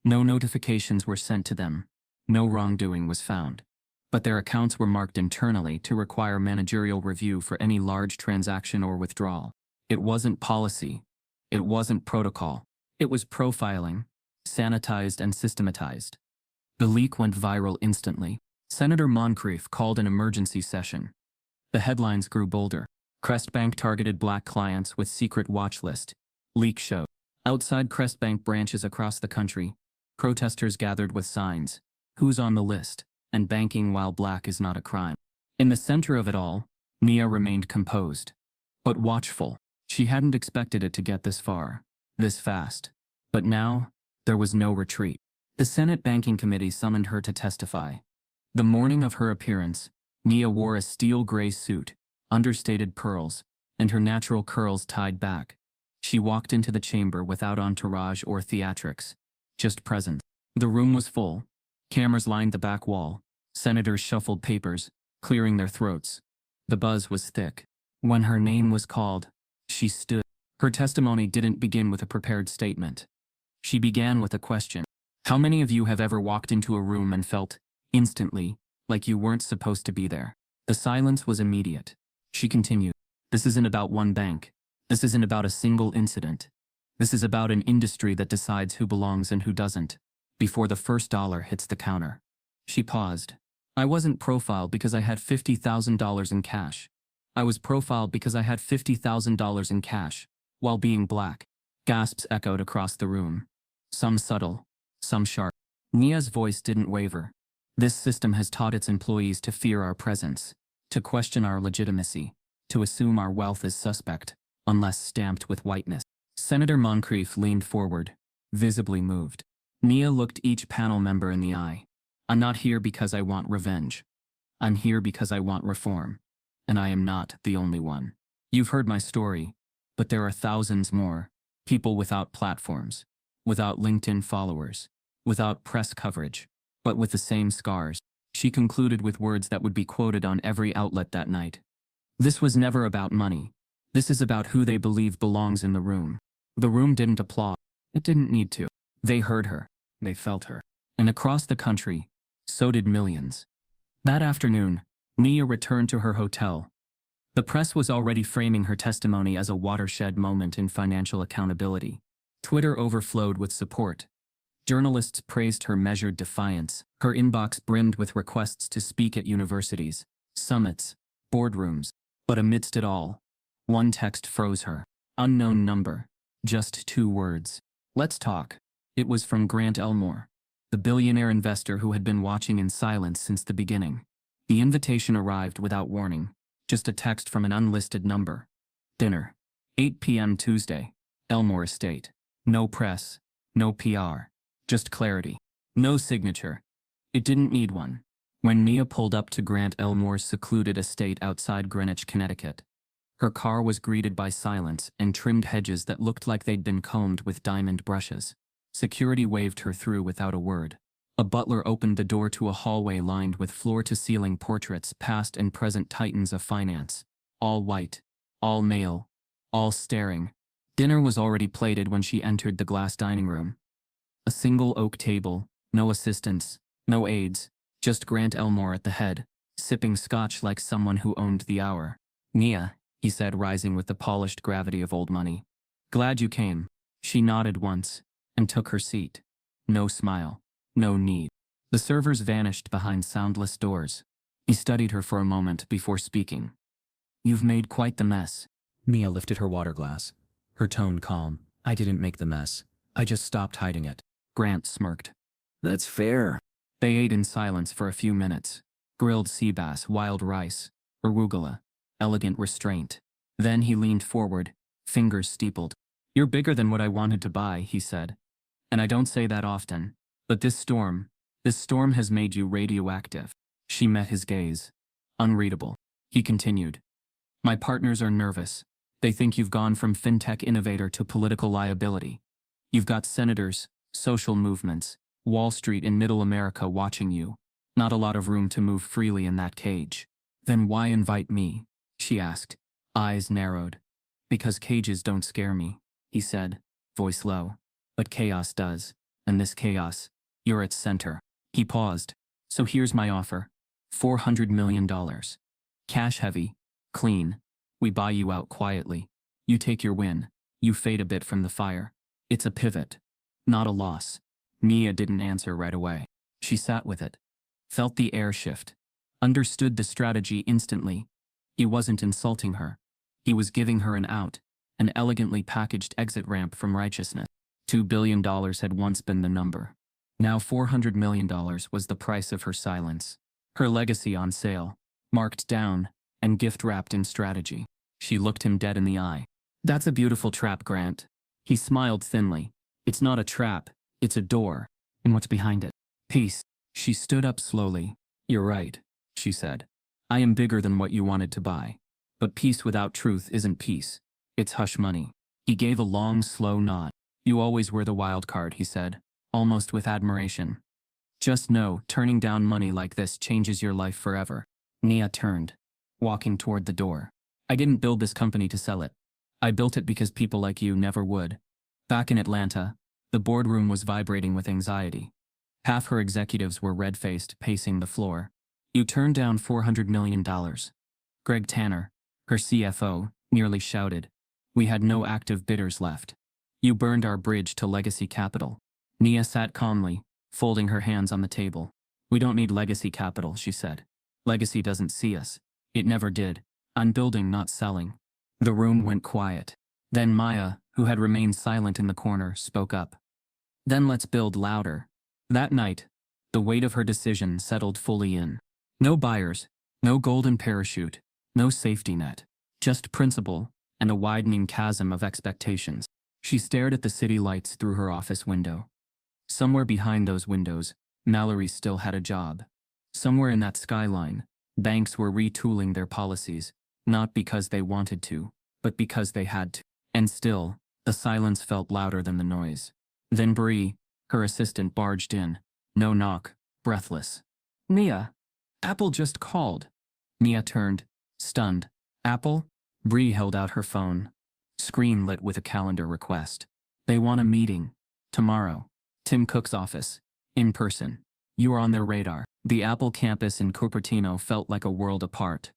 No notifications were sent to them. No wrongdoing was found. But their accounts were marked internally to require managerial review for any large transaction or withdrawal. It wasn't policy. It wasn't protocol. It was profiling, sanitized and systematized. The leak went viral instantly. Senator Moncrief called an emergency session. The headlines grew bolder. Crest Bank targeted black clients with secret watch list. Leak showed. Outside Crest Bank branches across the country, protesters gathered with signs. "Who's on the list?" and "Banking while black is not a crime." In the center of it all, Nia remained composed, but watchful. She hadn't expected it to get this far, this fast. But now, there was no retreat. The Senate Banking Committee summoned her to testify. The morning of her appearance, Nia wore a steel gray suit, understated pearls, and her natural curls tied back. She walked into the chamber without entourage or theatrics, just presence. The room was full. Cameras lined the back wall. Senators shuffled papers, clearing their throats. The buzz was thick. When her name was called, she stood. Her testimony didn't begin with a prepared statement. She began with a question. How many of you have ever walked into a room and felt, instantly, like you weren't supposed to be there? The silence was immediate. She continued, "This isn't about one bank. This isn't about a single incident. This is about an industry that decides who belongs and who doesn't, before the first dollar hits the counter. She paused. I wasn't profiled because I had $50,000 in cash. I was profiled because I had $50,000 in cash, while being black. Gasps echoed across the room. Some subtle, some sharp. Nia's voice didn't waver. This system has taught its employees to fear our presence, to question our legitimacy, to assume our wealth is suspect, unless stamped with whiteness. Senator Moncrief leaned forward, visibly moved. Nia looked each panel member in the eye. I'm not here because I want revenge. I'm here because I want reform. And I am not the only one. You've heard my story, but there are thousands more. People without platforms, without LinkedIn followers, without press coverage, but with the same scars. She concluded with words that would be quoted on every outlet that night. This was never about money. This is about who they believe belongs in the room. The room didn't applaud. It didn't need to. They heard her. They felt her. And across the country, so did millions. That afternoon, Nia returned to her hotel. The press was already framing her testimony as a watershed moment in financial accountability. Twitter overflowed with support. Journalists praised her measured defiance. Her inbox brimmed with requests to speak at universities, summits, boardrooms. But amidst it all, one text froze her. Unknown number. Just 2 words. Let's talk. It was from Grant Elmore, the billionaire investor who had been watching in silence since the beginning. The invitation arrived without warning. Just a text from an unlisted number. Dinner. 8 p.m. Tuesday. Elmore Estate. No press. No PR. Just clarity. No signature. It didn't need one. When Nia pulled up to Grant Elmore's secluded estate outside Greenwich, Connecticut, her car was greeted by silence and trimmed hedges that looked like they'd been combed with diamond brushes. Security waved her through without a word. A butler opened the door to a hallway lined with floor-to-ceiling portraits, past and present titans of finance. All white, all male, all staring. Dinner was already plated when she entered the glass dining room. A single oak table, no assistants, no aides, just Grant Elmore at the head, sipping scotch like someone who owned the hour. Nia, he said, rising with the polished gravity of old money. Glad you came. She nodded once, and took her seat. No smile. No need. The servers vanished behind soundless doors. He studied her for a moment before speaking. You've made quite the mess. Nia lifted her water glass, her tone calm. I didn't make the mess. I just stopped hiding it. Grant smirked. That's fair. They ate in silence for a few minutes. Grilled sea bass, wild rice, arugula, elegant restraint. Then he leaned forward, fingers steepled. You're bigger than what I wanted to buy, he said. And I don't say that often. But this storm has made you radioactive. She met his gaze. Unreadable. He continued. My partners are nervous. They think you've gone from fintech innovator to political liability. You've got senators, social movements, Wall Street in middle America watching you. Not a lot of room to move freely in that cage. Then why invite me? She asked. Eyes narrowed. Because cages don't scare me, he said, voice low. But chaos does. And this chaos, you're its center. He paused. So here's my offer. $400 million. Cash heavy. Clean. We buy you out quietly. You take your win. You fade a bit from the fire. It's a pivot. Not a loss. Nia didn't answer right away. She sat with it. Felt the air shift. Understood the strategy instantly. He wasn't insulting her. He was giving her an out. An elegantly packaged exit ramp from righteousness. $2 billion had once been the number. Now $400 million was the price of her silence. Her legacy on sale, marked down, and gift-wrapped in strategy. She looked him dead in the eye. That's a beautiful trap, Grant. He smiled thinly. It's not a trap, it's a door. And what's behind it? Peace. She stood up slowly. You're right, she said. I am bigger than what you wanted to buy. But peace without truth isn't peace. It's hush money. He gave a long, slow nod. You always were the wild card, he said, almost with admiration. Just know, turning down money like this changes your life forever. Nia turned, walking toward the door. I didn't build this company to sell it. I built it because people like you never would. Back in Atlanta, the boardroom was vibrating with anxiety. Half her executives were red-faced, pacing the floor. You turned down $400 million. Greg Tanner, her CFO, nearly shouted. We had no active bidders left. You burned our bridge to legacy capital. Nia sat calmly, folding her hands on the table. We don't need legacy capital, she said. Legacy doesn't see us. It never did. I'm building, not selling. The room went quiet. Then Maya, who had remained silent in the corner, spoke up. Then let's build louder. That night, the weight of her decision settled fully in. No buyers, no golden parachute, no safety net. Just principle, and a widening chasm of expectations. She stared at the city lights through her office window. Somewhere behind those windows, Mallory still had a job. Somewhere in that skyline, banks were retooling their policies, not because they wanted to, but because they had to. And still, the silence felt louder than the noise. Then Bree, her assistant, barged in. No knock, breathless. Nia, Apple just called. Nia turned, stunned. Apple? Bree held out her phone. Screen lit with a calendar request. They want a meeting. Tomorrow. Tim Cook's office. In person. You are on their radar. The Apple campus in Cupertino felt like a world apart.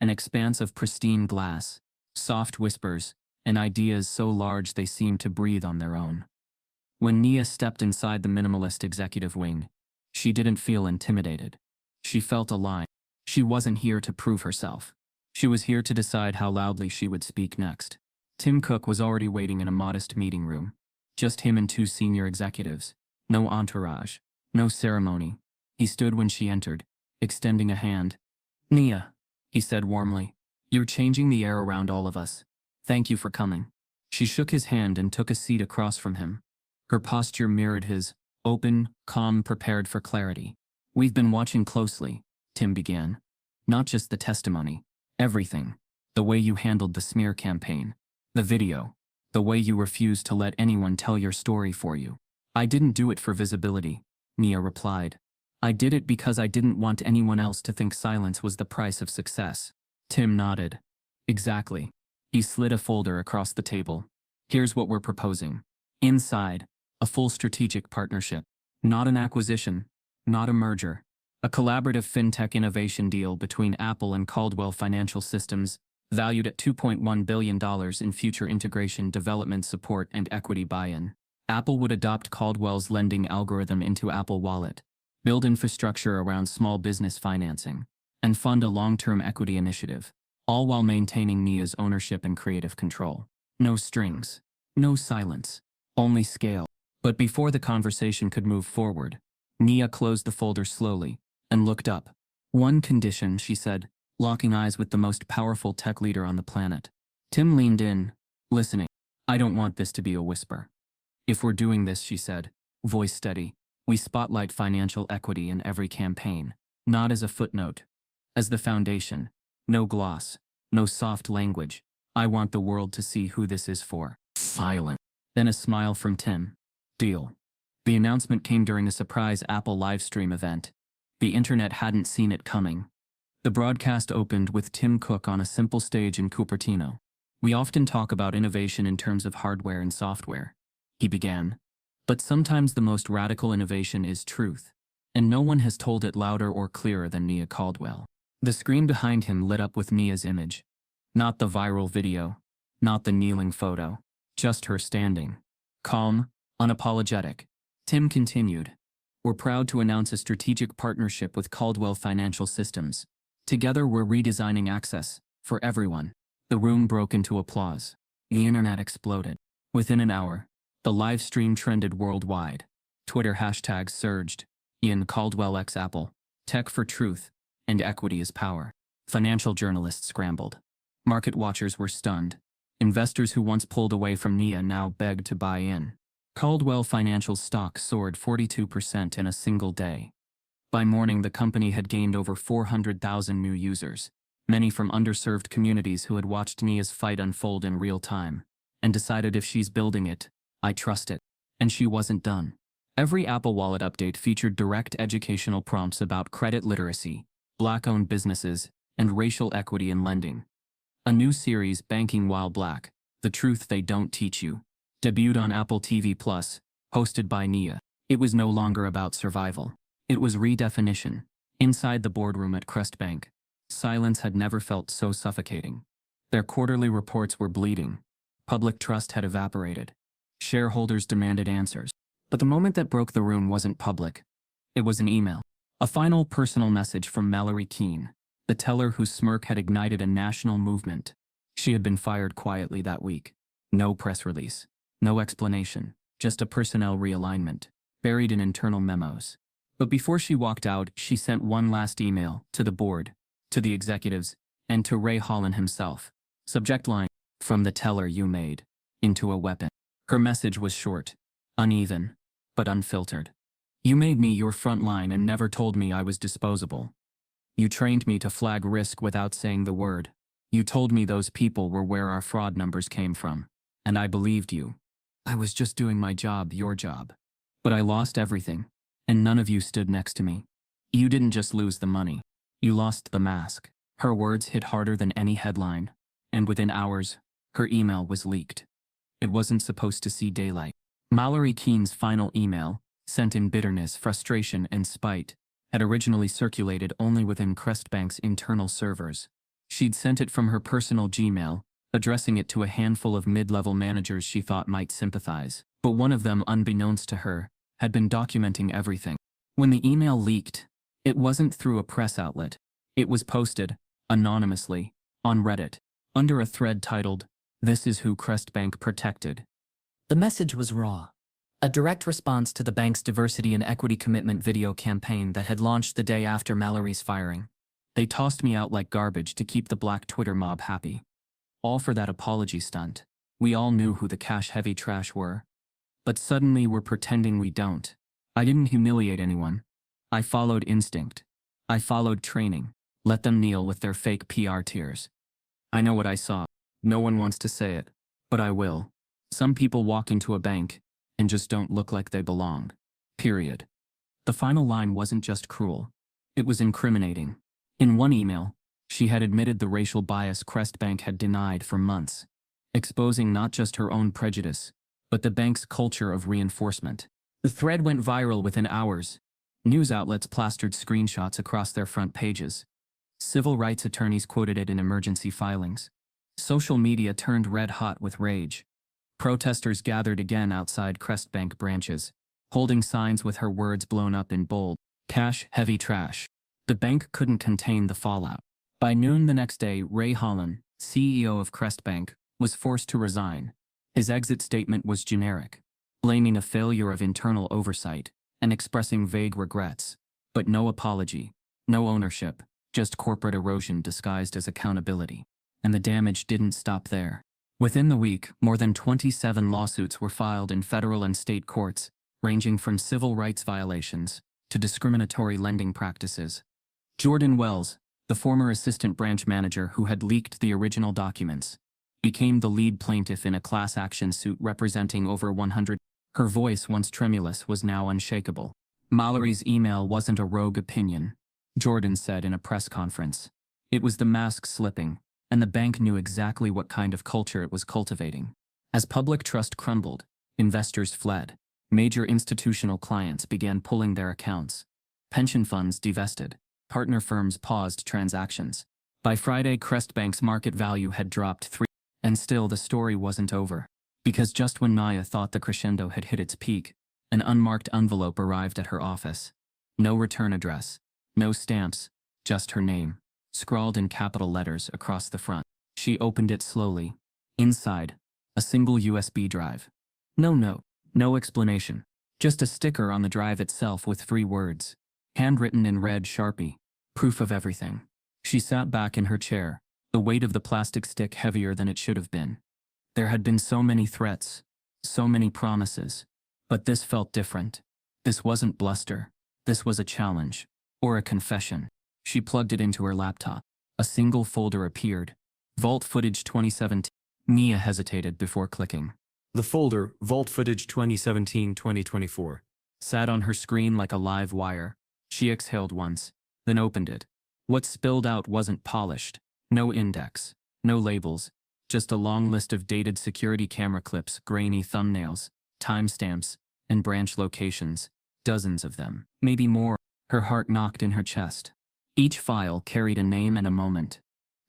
An expanse of pristine glass, soft whispers, and ideas so large they seemed to breathe on their own. When Nia stepped inside the minimalist executive wing, she didn't feel intimidated. She felt aligned. She wasn't here to prove herself. She was here to decide how loudly she would speak next. Tim Cook was already waiting in a modest meeting room. Just him and two senior executives. No entourage. No ceremony. He stood when she entered, extending a hand. Nia, he said warmly. You're changing the air around all of us. Thank you for coming. She shook his hand and took a seat across from him. Her posture mirrored his, open, calm, prepared for clarity. We've been watching closely, Tim began. Not just the testimony. Everything. The way you handled the smear campaign. The video. The way you refused to let anyone tell your story for you. I didn't do it for visibility, Nia replied. I did it because I didn't want anyone else to think silence was the price of success. Tim nodded. Exactly. He slid a folder across the table. Here's what we're proposing. Inside, a full strategic partnership. Not an acquisition. Not a merger. A collaborative fintech innovation deal between Apple and Caldwell Financial Systems, valued at $2.1 billion in future integration, development support, and equity buy-in. Apple would adopt Caldwell's lending algorithm into Apple Wallet, build infrastructure around small business financing, and fund a long-term equity initiative, all while maintaining Nia's ownership and creative control. No strings. No silence. Only scale. But before the conversation could move forward, Nia closed the folder slowly and looked up. One condition, she said, locking eyes with the most powerful tech leader on the planet. Tim leaned in, listening. I don't want this to be a whisper. If we're doing this, she said, voice steady, we spotlight financial equity in every campaign, not as a footnote, as the foundation. No gloss, no soft language. I want the world to see who this is for. Silent. Then a smile from Tim. Deal. The announcement came during a surprise Apple livestream event. The internet hadn't seen it coming. The broadcast opened with Tim Cook on a simple stage in Cupertino. We often talk about innovation in terms of hardware and software, he began. But sometimes the most radical innovation is truth, and no one has told it louder or clearer than Nia Caldwell. The screen behind him lit up with Nia's image. Not the viral video, not the kneeling photo, just her standing. Calm, unapologetic. Tim continued. We're proud to announce a strategic partnership with Caldwell Financial Systems. Together we're redesigning access, for everyone. The room broke into applause. The internet exploded. Within an hour, the live stream trended worldwide. Twitter hashtags surged. Ian Caldwell x Apple. Tech for truth. And equity is power. Financial journalists scrambled. Market watchers were stunned. Investors who once pulled away from Nia now begged to buy in. Caldwell Financial's stock soared 42% in a single day. By morning, the company had gained over 400,000 new users, many from underserved communities who had watched Nia's fight unfold in real time, and decided if she's building it, I trust it. And she wasn't done. Every Apple Wallet update featured direct educational prompts about credit literacy, Black-owned businesses, and racial equity in lending. A new series, Banking While Black, The Truth They Don't Teach You, debuted on Apple TV+, hosted by Nia. It was no longer about survival. It was redefinition. Inside the boardroom at Crest Bank, silence had never felt so suffocating. Their quarterly reports were bleeding. Public trust had evaporated. Shareholders demanded answers. But the moment that broke the room wasn't public. It was an email. A final personal message from Mallory Keene, the teller whose smirk had ignited a national movement. She had been fired quietly that week. No press release. No explanation. Just a personnel realignment, buried in internal memos. But before she walked out, she sent one last email to the board, to the executives, and to Ray Holland himself. Subject line, "From the teller you made into a weapon." Her message was short, uneven, but unfiltered. "You made me your front line and never told me I was disposable. You trained me to flag risk without saying the word. You told me those people were where our fraud numbers came from. And I believed you. I was just doing my job, your job. But I lost everything, and none of you stood next to me. You didn't just lose the money. You lost the mask." Her words hit harder than any headline, and within hours, her email was leaked. It wasn't supposed to see daylight. Mallory Keene's final email, sent in bitterness, frustration, and spite, had originally circulated only within Crestbank's internal servers. She'd sent it from her personal Gmail, addressing it to a handful of mid-level managers she thought might sympathize. But one of them, unbeknownst to her, had been documenting everything. When the email leaked, it wasn't through a press outlet. It was posted, anonymously, on Reddit, under a thread titled, "This is who Crestbank protected." The message was raw. A direct response to the bank's diversity and equity commitment video campaign that had launched the day after Mallory's firing. "They tossed me out like garbage to keep the black Twitter mob happy. All for that apology stunt. We all knew who the cash-heavy trash were. But suddenly we're pretending we don't. I didn't humiliate anyone. I followed instinct. I followed training. Let them kneel with their fake PR tears. I know what I saw. No one wants to say it, but I will. Some people walk into a bank and just don't look like they belong. Period." The final line wasn't just cruel. It was incriminating. In one email, she had admitted the racial bias Crestbank had denied for months, exposing not just her own prejudice, but the bank's culture of reinforcement. The thread went viral within hours. News outlets plastered screenshots across their front pages. Civil rights attorneys quoted it in emergency filings. Social media turned red hot with rage. Protesters gathered again outside Crestbank branches, holding signs with her words blown up in bold, "Cash, heavy trash." The bank couldn't contain the fallout. By noon the next day, Ray Holland, CEO of Crestbank, was forced to resign. His exit statement was generic, blaming a failure of internal oversight and expressing vague regrets, but no apology, no ownership, just corporate erosion disguised as accountability. And the damage didn't stop there. Within the week, more than 27 lawsuits were filed in federal and state courts, ranging from civil rights violations to discriminatory lending practices. Jordan Wells, the former assistant branch manager who had leaked the original documents, became the lead plaintiff in a class action suit representing over 100. Her voice, once tremulous, was now unshakable. Mallory's email wasn't a rogue opinion, Jordan said in a press conference. It was the mask slipping, and the bank knew exactly what kind of culture it was cultivating. As public trust crumbled, investors fled. Major institutional clients began pulling their accounts. Pension funds divested. Partner firms paused transactions. By Friday, Crestbank's market value had dropped 3. And still the story wasn't over. Because just when Maya thought the crescendo had hit its peak, an unmarked envelope arrived at her office. No return address. No stamps. Just her name, scrawled in capital letters across the front. She opened it slowly. Inside, a single USB drive. No note, no explanation. Just a sticker on the drive itself with 3 words. Handwritten in red Sharpie. Proof of everything. She sat back in her chair, the weight of the plastic stick heavier than it should have been. There had been so many threats, so many promises. But this felt different. This wasn't bluster. This was a challenge. Or a confession. She plugged it into her laptop. A single folder appeared. Vault Footage 2017. Mia hesitated before clicking. The folder, Vault Footage 2017-2024. Sat on her screen like a live wire. She exhaled once, then opened it. What spilled out wasn't polished. No index. No labels. Just a long list of dated security camera clips, grainy thumbnails, timestamps, and branch locations. Dozens of them. Maybe more. Her heart knocked in her chest. Each file carried a name and a moment.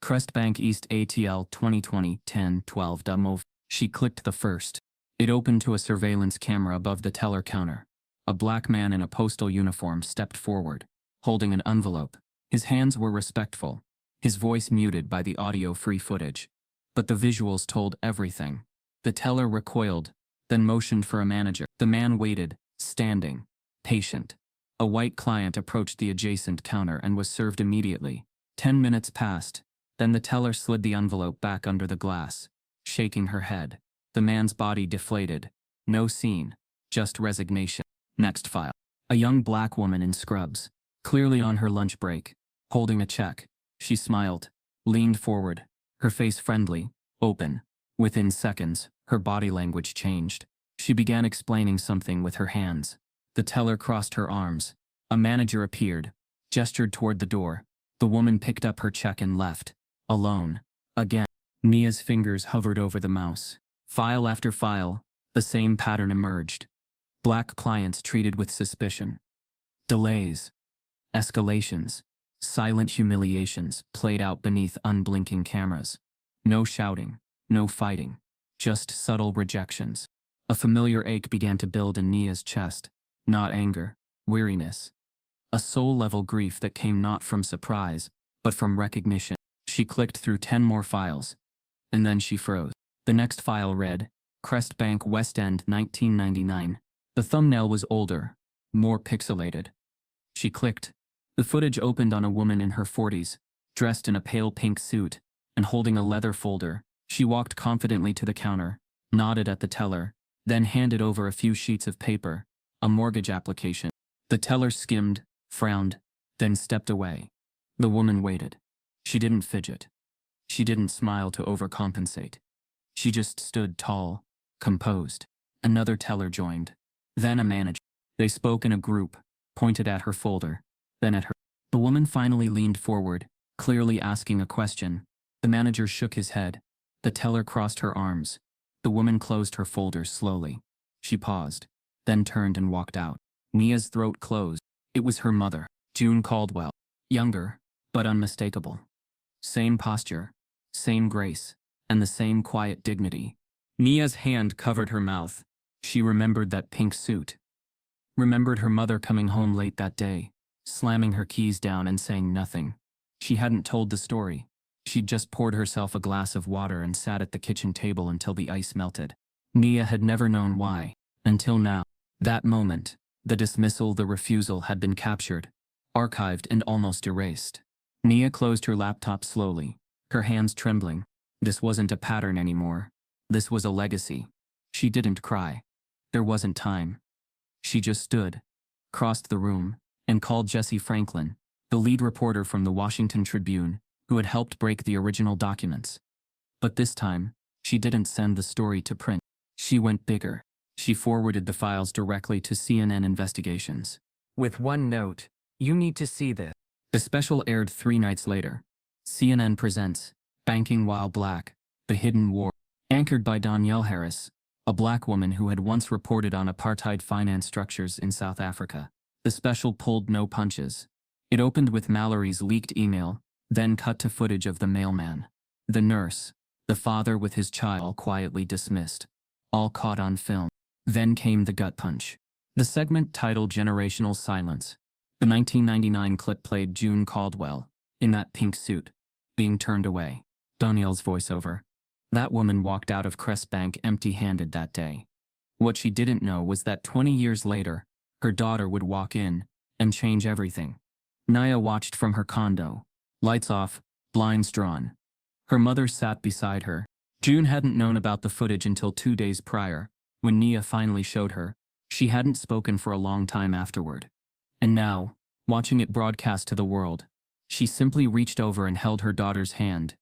Crestbank East ATL 2020-10-12 demo. She clicked the first. It opened to a surveillance camera above the teller counter. A black man in a postal uniform stepped forward, holding an envelope. His hands were respectful, his voice muted by the audio-free footage. But the visuals told everything. The teller recoiled, then motioned for a manager. The man waited, standing, patient. A white client approached the adjacent counter and was served immediately. 10 minutes passed, then the teller slid the envelope back under the glass, shaking her head. The man's body deflated. No scene, just resignation. Next file. A young black woman in scrubs, clearly on her lunch break, holding a check. She smiled, leaned forward, her face friendly, open. Within seconds, her body language changed. She began explaining something with her hands. The teller crossed her arms. A manager appeared, gestured toward the door. The woman picked up her check and left, alone. Again, Mia's fingers hovered over the mouse. File after file, the same pattern emerged. Black clients treated with suspicion. Delays. Escalations. Silent humiliations played out beneath unblinking cameras. No shouting, no fighting, just subtle rejections. A familiar ache began to build in Nia's chest. Not anger, weariness. A soul-level grief that came not from surprise, but from recognition. She clicked through 10 more files. And then she froze. The next file read, Crest Bank West End 1999. The thumbnail was older, more pixelated. She clicked. The footage opened on a woman in her 40s, dressed in a pale pink suit, and holding a leather folder. She walked confidently to the counter, nodded at the teller, then handed over a few sheets of paper, a mortgage application. The teller skimmed, frowned, then stepped away. The woman waited. She didn't fidget. She didn't smile to overcompensate. She just stood tall, composed. Another teller joined. Then a manager. They spoke in a group, pointed at her folder, then at her. The woman finally leaned forward, clearly asking a question. The manager shook his head. The teller crossed her arms. The woman closed her folder slowly. She paused, then turned and walked out. Nia's throat closed. It was her mother, June Caldwell. Younger, but unmistakable. Same posture, same grace, and the same quiet dignity. Nia's hand covered her mouth. She remembered that pink suit. Remembered her mother coming home late that day, slamming her keys down and saying nothing. She hadn't told the story. She'd just poured herself a glass of water and sat at the kitchen table until the ice melted. Nia had never known why, until now. That moment, the dismissal, the refusal had been captured, archived and almost erased. Nia closed her laptop slowly, her hands trembling. This wasn't a pattern anymore. This was a legacy. She didn't cry. There wasn't time. She just stood, crossed the room, and called Jesse Franklin, the lead reporter from the Washington Tribune, who had helped break the original documents. But this time, she didn't send the story to print. She went bigger. She forwarded the files directly to CNN Investigations. With one note, you need to see this. The special aired 3 nights later. CNN presents Banking While Black, The Hidden War, anchored by Danielle Harris, a black woman who had once reported on apartheid finance structures in South Africa. The special pulled no punches. It opened with Mallory's leaked email, then cut to footage of the mailman, the nurse, the father with his child, all quietly dismissed, all caught on film. Then came the gut punch. The segment titled Generational Silence. The 1999 clip played June Caldwell, in that pink suit, being turned away. Danielle's voiceover. That woman walked out of Crest Bank empty-handed that day. What she didn't know was that 20 years later, her daughter would walk in and change everything. Nia watched from her condo, lights off, blinds drawn. Her mother sat beside her. June hadn't known about the footage until 2 days prior, when Nia finally showed her. She hadn't spoken for a long time afterward. And now, watching it broadcast to the world, she simply reached over and held her daughter's hand.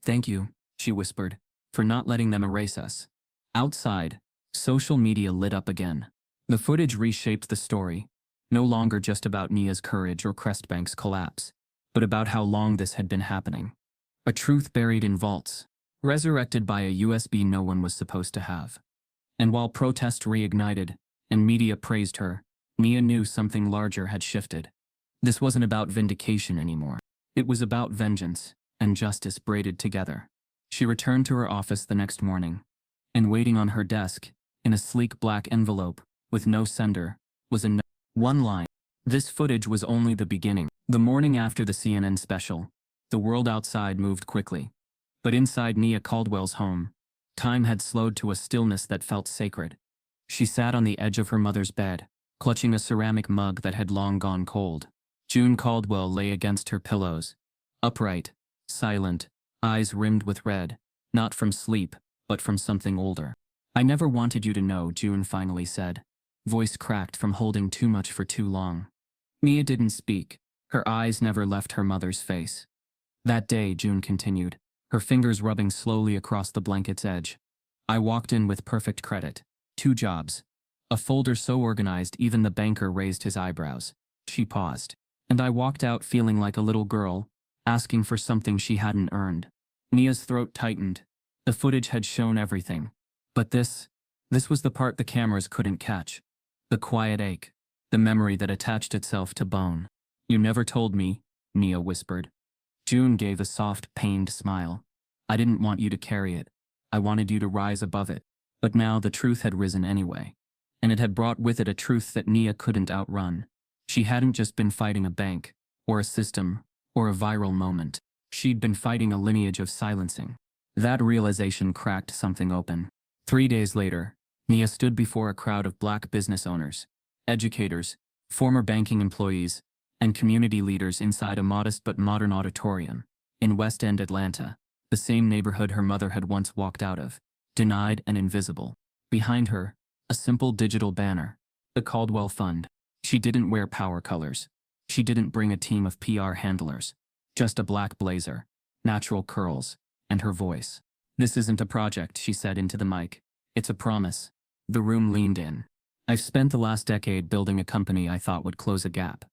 "Thank you," she whispered, "for not letting them erase us." Outside, social media lit up again. The footage reshaped the story, no longer just about Nia's courage or Crestbank's collapse, but about how long this had been happening. A truth buried in vaults, resurrected by a USB no one was supposed to have. And while protest reignited, and media praised her, Nia knew something larger had shifted. This wasn't about vindication anymore. It was about vengeance and justice braided together. She returned to her office the next morning, and waiting on her desk, In a sleek black envelope, with no sender, was a note. One line. This footage was only the beginning. The morning after the CNN special, the world outside moved quickly. But inside Nia Caldwell's home, time had slowed to a stillness that felt sacred. She sat on the edge of her mother's bed, clutching a ceramic mug that had long gone cold. June Caldwell lay against her pillows, upright, silent, eyes rimmed with red, not from sleep, but from something older. "I never wanted you to know," June finally said, voice cracked from holding too much for too long. Nia didn't speak. Her eyes never left her mother's face. "That day," June continued, her fingers rubbing slowly across the blanket's edge, "I walked in with perfect credit. 2 jobs. A folder so organized even the banker raised his eyebrows." She paused. "And I walked out feeling like a little girl, asking for something she hadn't earned." Nia's throat tightened. The footage had shown everything. But this was the part the cameras couldn't catch. The quiet ache. The memory that attached itself to bone. "You never told me," Nia whispered. June gave a soft, pained smile. "I didn't want you to carry it. I wanted you to rise above it." But now the truth had risen anyway. And it had brought with it a truth that Nia couldn't outrun. She hadn't just been fighting a bank, or a system, or a viral moment. She'd been fighting a lineage of silencing. That realization cracked something open. 3 days later, Nia stood before a crowd of Black business owners, educators, former banking employees, and community leaders inside a modest but modern auditorium in West End, Atlanta, the same neighborhood her mother had once walked out of, denied and invisible. Behind her, a simple digital banner, the Caldwell Fund. She didn't wear power colors. She didn't bring a team of PR handlers. Just a black blazer, natural curls, and her voice. "This isn't a project," she said into the mic. "It's a promise." The room leaned in. "I've spent the last decade building a company I thought would close a gap.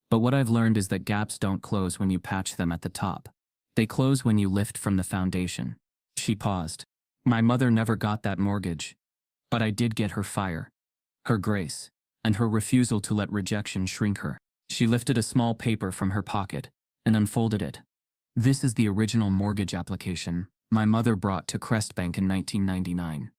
But what I've learned is that gaps don't close when you patch them at the top. They close when you lift from the foundation." She paused. "My mother never got that mortgage. But I did get her fire, her grace, and her refusal to let rejection shrink her." She lifted a small paper from her pocket and unfolded it. "This is the original mortgage application my mother brought to Crest Bank in 1999.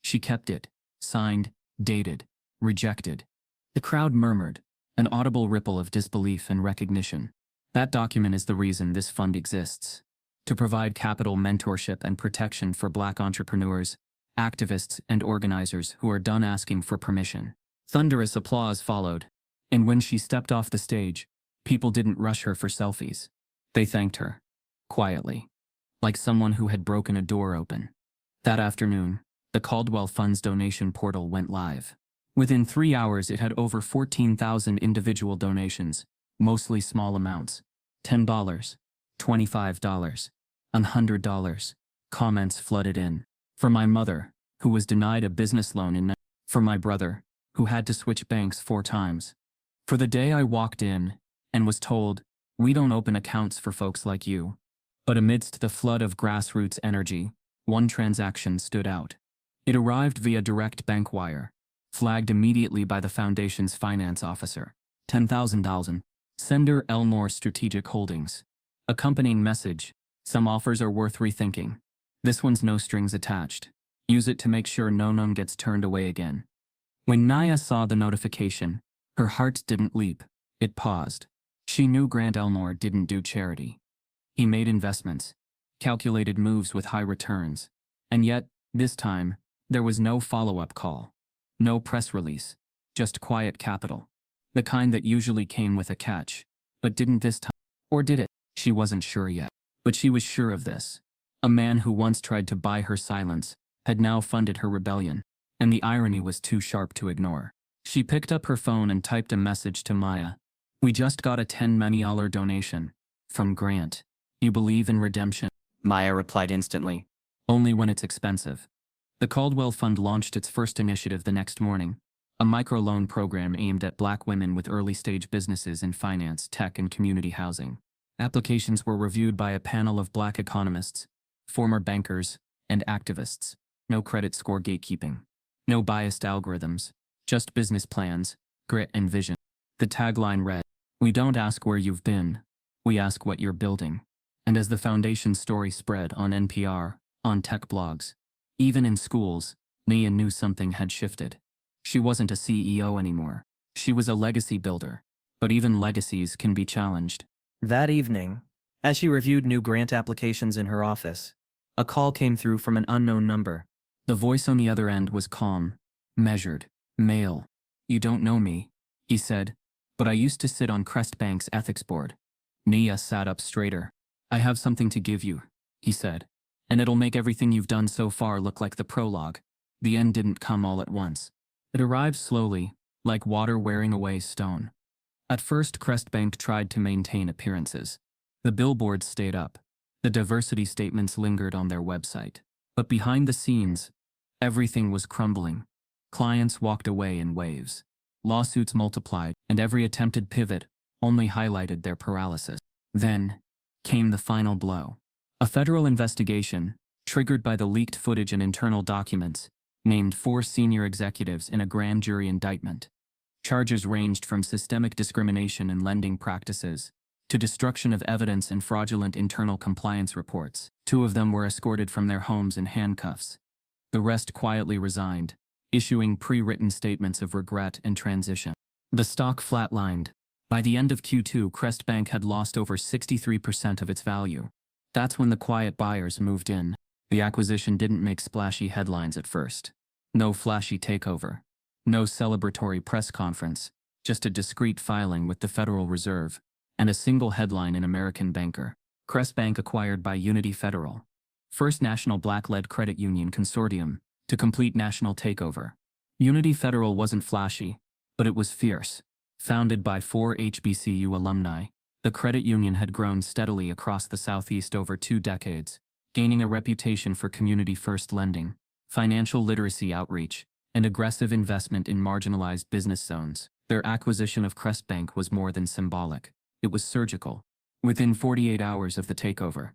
She kept it, signed, dated, rejected." The crowd murmured, an audible ripple of disbelief and recognition. "That document is the reason this fund exists. To provide capital, mentorship, and protection for Black entrepreneurs, activists, and organizers who are done asking for permission." Thunderous applause followed. And when she stepped off the stage, people didn't rush her for selfies. They thanked her. Quietly. Like someone who had broken a door open. That afternoon, the Caldwell Fund's donation portal went live. Within 3 hours it had over 14,000 individual donations, mostly small amounts. $10, $25, $100. Comments flooded in. "For my mother, who was denied a business loan for my brother, who had to switch banks 4 times. For the day I walked in and was told, 'We don't open accounts for folks like you.'" But amidst the flood of grassroots energy, one transaction stood out. It arrived via direct bank wire, flagged immediately by the foundation's finance officer. $10,000. Sender Elmore Strategic Holdings. Accompanying message: "Some offers are worth rethinking. This one's no strings attached. Use it to make sure no one gets turned away again." When Nia saw the notification, her heart didn't leap. It paused. She knew Grant Elmore didn't do charity. He made investments, calculated moves with high returns. And yet, this time, there was no follow-up call. No press release. Just quiet capital. The kind that usually came with a catch. But didn't this time. Or did it? She wasn't sure yet. But she was sure of this. A man who once tried to buy her silence had now funded her rebellion. And the irony was too sharp to ignore. She picked up her phone and typed a message to Maya. "We just got a $10 million donation. From Grant. You believe in redemption?" Maya replied instantly. "Only when it's expensive." The Caldwell Fund launched its first initiative the next morning. A microloan program aimed at Black women with early-stage businesses in finance, tech, and community housing. Applications were reviewed by a panel of Black economists, former bankers, and activists. No credit score gatekeeping. No biased algorithms. Just business plans, grit, and vision. The tagline read, "We don't ask where you've been. We ask what you're building." And as the foundation's story spread on NPR, on tech blogs, even in schools, Nia knew something had shifted. She wasn't a CEO anymore. She was a legacy builder. But even legacies can be challenged. That evening, as she reviewed new grant applications in her office, a call came through from an unknown number. The voice on the other end was calm, measured. Male. "You don't know me," he said, "but I used to sit on Crest Bank's ethics board." Nia sat up straighter. "I have something to give you," he said, "and it'll make everything you've done so far look like the prologue. The end didn't come all at once. It arrived slowly, like water wearing away stone." At first, Crest Bank tried to maintain appearances. The billboards stayed up. The diversity statements lingered on their website. But behind the scenes, everything was crumbling. Clients walked away in waves. Lawsuits multiplied, and every attempted pivot only highlighted their paralysis. Then came the final blow. A federal investigation, triggered by the leaked footage and internal documents, named 4 senior executives in a grand jury indictment. Charges ranged from systemic discrimination in lending practices to destruction of evidence and fraudulent internal compliance reports. 2 of them were escorted from their homes in handcuffs. The rest quietly resigned, issuing pre-written statements of regret and transition. The stock flatlined. By the end of Q2, Crest Bank had lost over 63% of its value. That's when the quiet buyers moved in. The acquisition didn't make splashy headlines at first. No flashy takeover. No celebratory press conference. Just a discreet filing with the Federal Reserve. And a single headline in American Banker. Crest Bank acquired by Unity Federal. First National Black-led Credit Union Consortium to complete national takeover. Unity Federal wasn't flashy, but it was fierce. Founded by 4 HBCU alumni, the credit union had grown steadily across the Southeast over 2 decades, gaining a reputation for community-first lending, financial literacy outreach, and aggressive investment in marginalized business zones. Their acquisition of Crest Bank was more than symbolic. It was surgical. Within 48 hours of the takeover,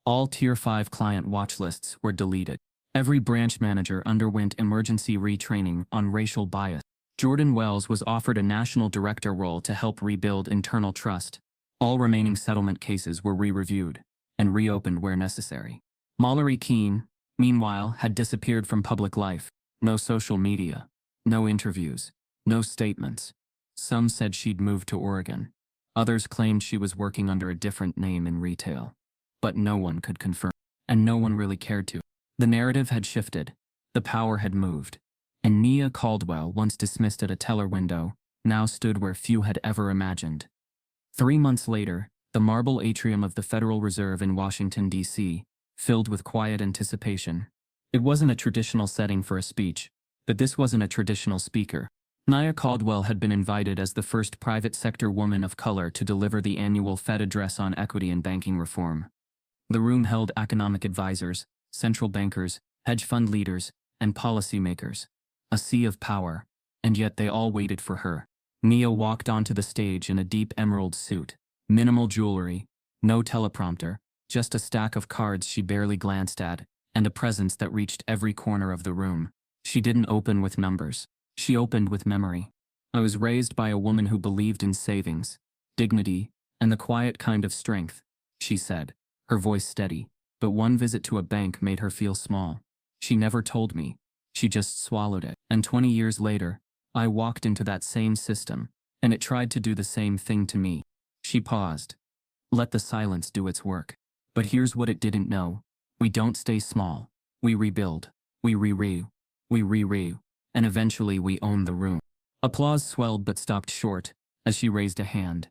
all Tier 5 client watch lists were deleted. Every branch manager underwent emergency retraining on racial bias. Jordan Wells was offered a national director role to help rebuild internal trust. All remaining settlement cases were re-reviewed and reopened where necessary. Mallory Keene, meanwhile, had disappeared from public life. No social media, no interviews, no statements. Some said she'd moved to Oregon. Others claimed she was working under a different name in retail. But no one could confirm, and no one really cared to. The narrative had shifted. The power had moved. And Nia Caldwell, once dismissed at a teller window, now stood where few had ever imagined. 3 months later, the marble atrium of the Federal Reserve in Washington, D.C., filled with quiet anticipation. It wasn't a traditional setting for a speech, but this wasn't a traditional speaker. Nia Caldwell had been invited as the first private sector woman of color to deliver the annual Fed address on equity and banking reform. The room held economic advisors, central bankers, hedge fund leaders, and policymakers. A sea of power, and yet they all waited for her. Nia walked onto the stage in a deep emerald suit. Minimal jewelry, no teleprompter, just a stack of cards she barely glanced at, and a presence that reached every corner of the room. She didn't open with numbers. She opened with memory. "I was raised by a woman who believed in savings, dignity, and the quiet kind of strength," she said, her voice steady. But one visit to a bank made her feel small. "She never told me. She just swallowed it. And 20 years later, I walked into that same system, and it tried to do the same thing to me." She paused. Let the silence do its work. But here's what it didn't know. We don't stay small. We rebuild. We re-re, and eventually we own the room. Applause swelled but stopped short as she raised a hand.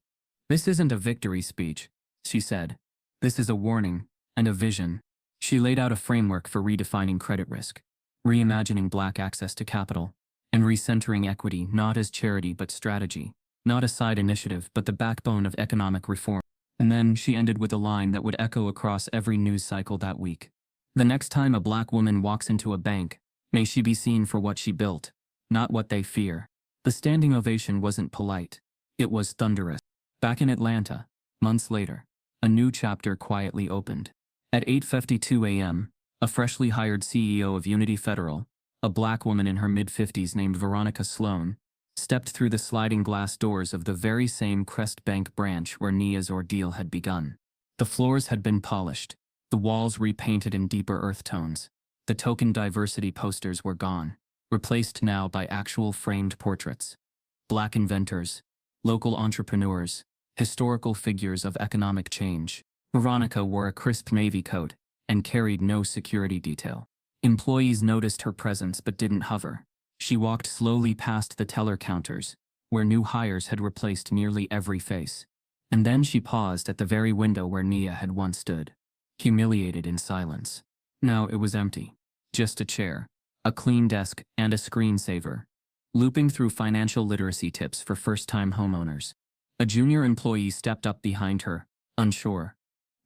"This isn't a victory speech," she said. "This is a warning and a vision." She laid out a framework for redefining credit risk, reimagining Black access to capital, and recentering equity not as charity but strategy, not a side initiative but the backbone of economic reform. And then she ended with a line that would echo across every news cycle that week. "The next time a Black woman walks into a bank, may she be seen for what she built, not what they fear." The standing ovation wasn't polite. It was thunderous. Back in Atlanta, months later, a new chapter quietly opened. At 8:52 a.m., a freshly hired CEO of Unity Federal, a Black woman in her mid-50s named Veronica Sloan, stepped through the sliding glass doors of the very same Crest Bank branch where Nia's ordeal had begun. The floors had been polished, the walls repainted in deeper earth tones. The token diversity posters were gone. replaced now by actual framed portraits. Black inventors, local entrepreneurs, historical figures of economic change. Veronica wore a crisp navy coat and carried no security detail. Employees noticed her presence but didn't hover. She walked slowly past the teller counters, where new hires had replaced nearly every face. And then she paused at the very window where Nia had once stood, humiliated in silence. Now it was empty. Just a chair, a clean desk, and a screensaver, looping through financial literacy tips for first-time homeowners. A junior employee stepped up behind her, unsure.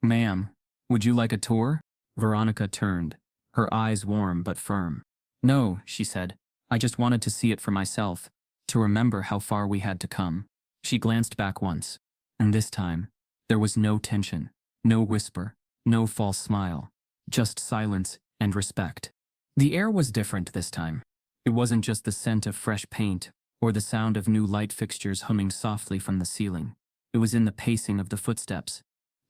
"Ma'am, would you like a tour?" Veronica turned, her eyes warm but firm. "No," she said. "I just wanted to see it for myself, to remember how far we had to come." She glanced back once, and this time, there was no tension, no whisper, no false smile, just silence and respect. The air was different this time. It wasn't just the scent of fresh paint or the sound of new light fixtures humming softly from the ceiling. It was in the pacing of the footsteps.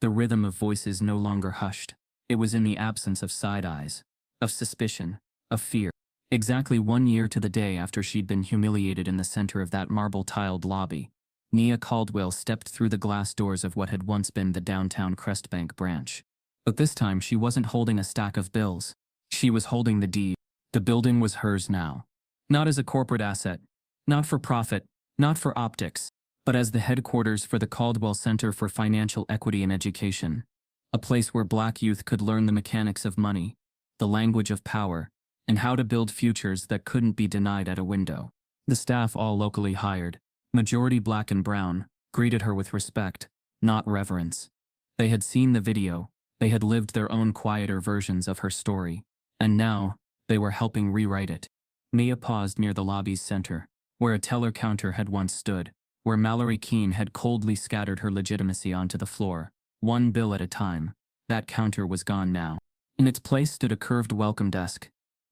The rhythm of voices no longer hushed. It was in the absence of side eyes, of suspicion, of fear. Exactly 1 year to the day after she'd been humiliated in the center of that marble-tiled lobby, Nia Caldwell stepped through the glass doors of what had once been the downtown Crestbank branch. But this time she wasn't holding a stack of bills. She was holding the deed. The building was hers now. Not as a corporate asset, not for profit, not for optics, but as the headquarters for the Caldwell Center for Financial Equity and Education, a place where Black youth could learn the mechanics of money, the language of power, and how to build futures that couldn't be denied at a window. The staff, all locally hired, majority Black and brown, greeted her with respect, not reverence. They had seen the video, they had lived their own quieter versions of her story, and now, they were helping rewrite it. Nia paused near the lobby's center, where a teller counter had once stood, where Mallory Keene had coldly scattered her legitimacy onto the floor, one bill at a time. That counter was gone now. In its place stood a curved welcome desk.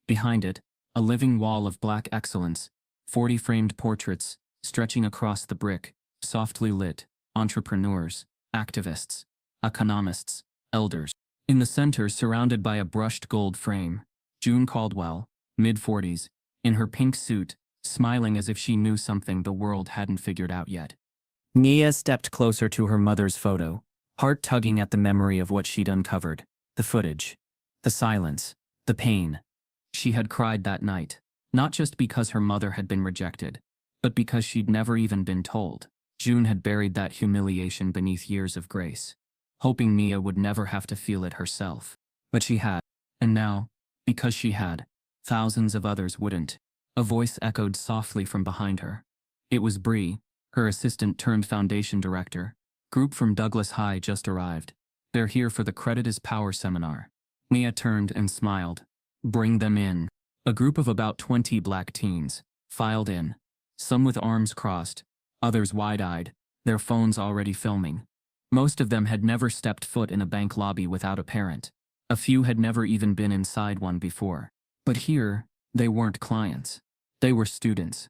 Behind it, a living wall of Black excellence, 40 framed portraits, stretching across the brick, softly lit, entrepreneurs, activists, economists, elders. In the center, surrounded by a brushed gold frame, June Caldwell, mid-40s, in her pink suit, smiling as if she knew something the world hadn't figured out yet. Nia stepped closer to her mother's photo, heart tugging at the memory of what she'd uncovered, the footage, the silence, the pain. She had cried that night, not just because her mother had been rejected, but because she'd never even been told. June had buried that humiliation beneath years of grace, hoping Nia would never have to feel it herself. But she had. And now, because she had, thousands of others wouldn't. A voice echoed softly from behind her. It was Bree, her assistant turned foundation director. Group from Douglas High just arrived. They're here for the Credit is Power seminar. Nia turned and smiled. Bring them in. A group of about 20 Black teens filed in, some with arms crossed, others wide-eyed, their phones already filming. Most of them had never stepped foot in a bank lobby without a parent. A few had never even been inside one before. But here, they weren't clients. They were students,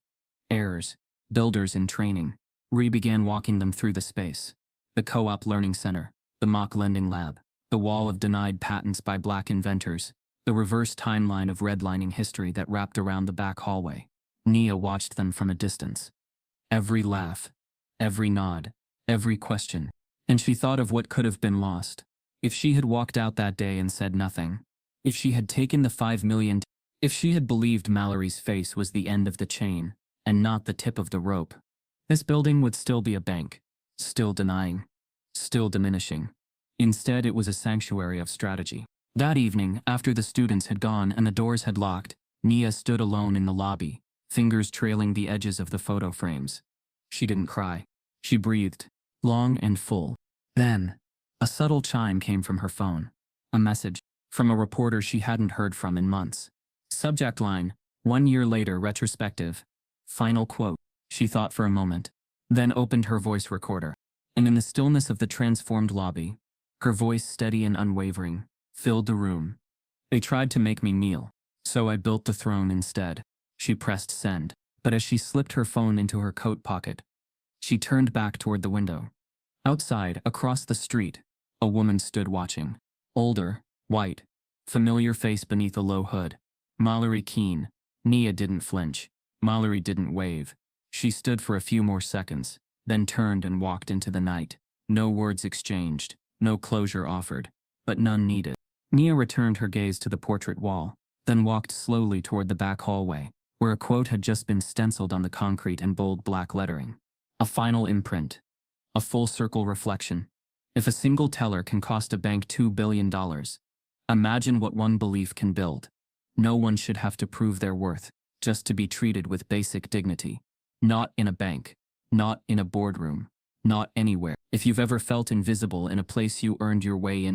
heirs, builders in training. Ree began walking them through the space. The co-op learning center, the mock lending lab, the wall of denied patents by Black inventors, the reverse timeline of redlining history that wrapped around the back hallway. Nia watched them from a distance. Every laugh, every nod, every question. And she thought of what could have been lost. If she had walked out that day and said nothing. If she had taken the $5 million. If she had believed Mallory's face was the end of the chain, and not the tip of the rope. This building would still be a bank. Still denying. Still diminishing. Instead, it was a sanctuary of strategy. That evening, after the students had gone and the doors had locked, Nia stood alone in the lobby, fingers trailing the edges of the photo frames. She didn't cry. She breathed, long and full. Then, a subtle chime came from her phone. A message, from a reporter she hadn't heard from in months. Subject line, 1 year later retrospective. Final quote. She thought for a moment, then opened her voice recorder. And in the stillness of the transformed lobby, her voice steady and unwavering, filled the room. They tried to make me kneel, so I built the throne instead. She pressed send, but as she slipped her phone into her coat pocket, she turned back toward the window. Outside, across the street, a woman stood watching. Older, white, familiar face beneath a low hood. Mallory Keene, Nia didn't flinch. Mallory didn't wave. She stood for a few more seconds, then turned and walked into the night. No words exchanged, no closure offered, but none needed. Nia returned her gaze to the portrait wall, then walked slowly toward the back hallway, where a quote had just been stenciled on the concrete in bold black lettering. A final imprint. A full-circle reflection. If a single teller can cost a bank $2 billion, imagine what one belief can build. No one should have to prove their worth, just to be treated with basic dignity. Not in a bank. Not in a boardroom. Not anywhere. If you've ever felt invisible in a place you earned your way in,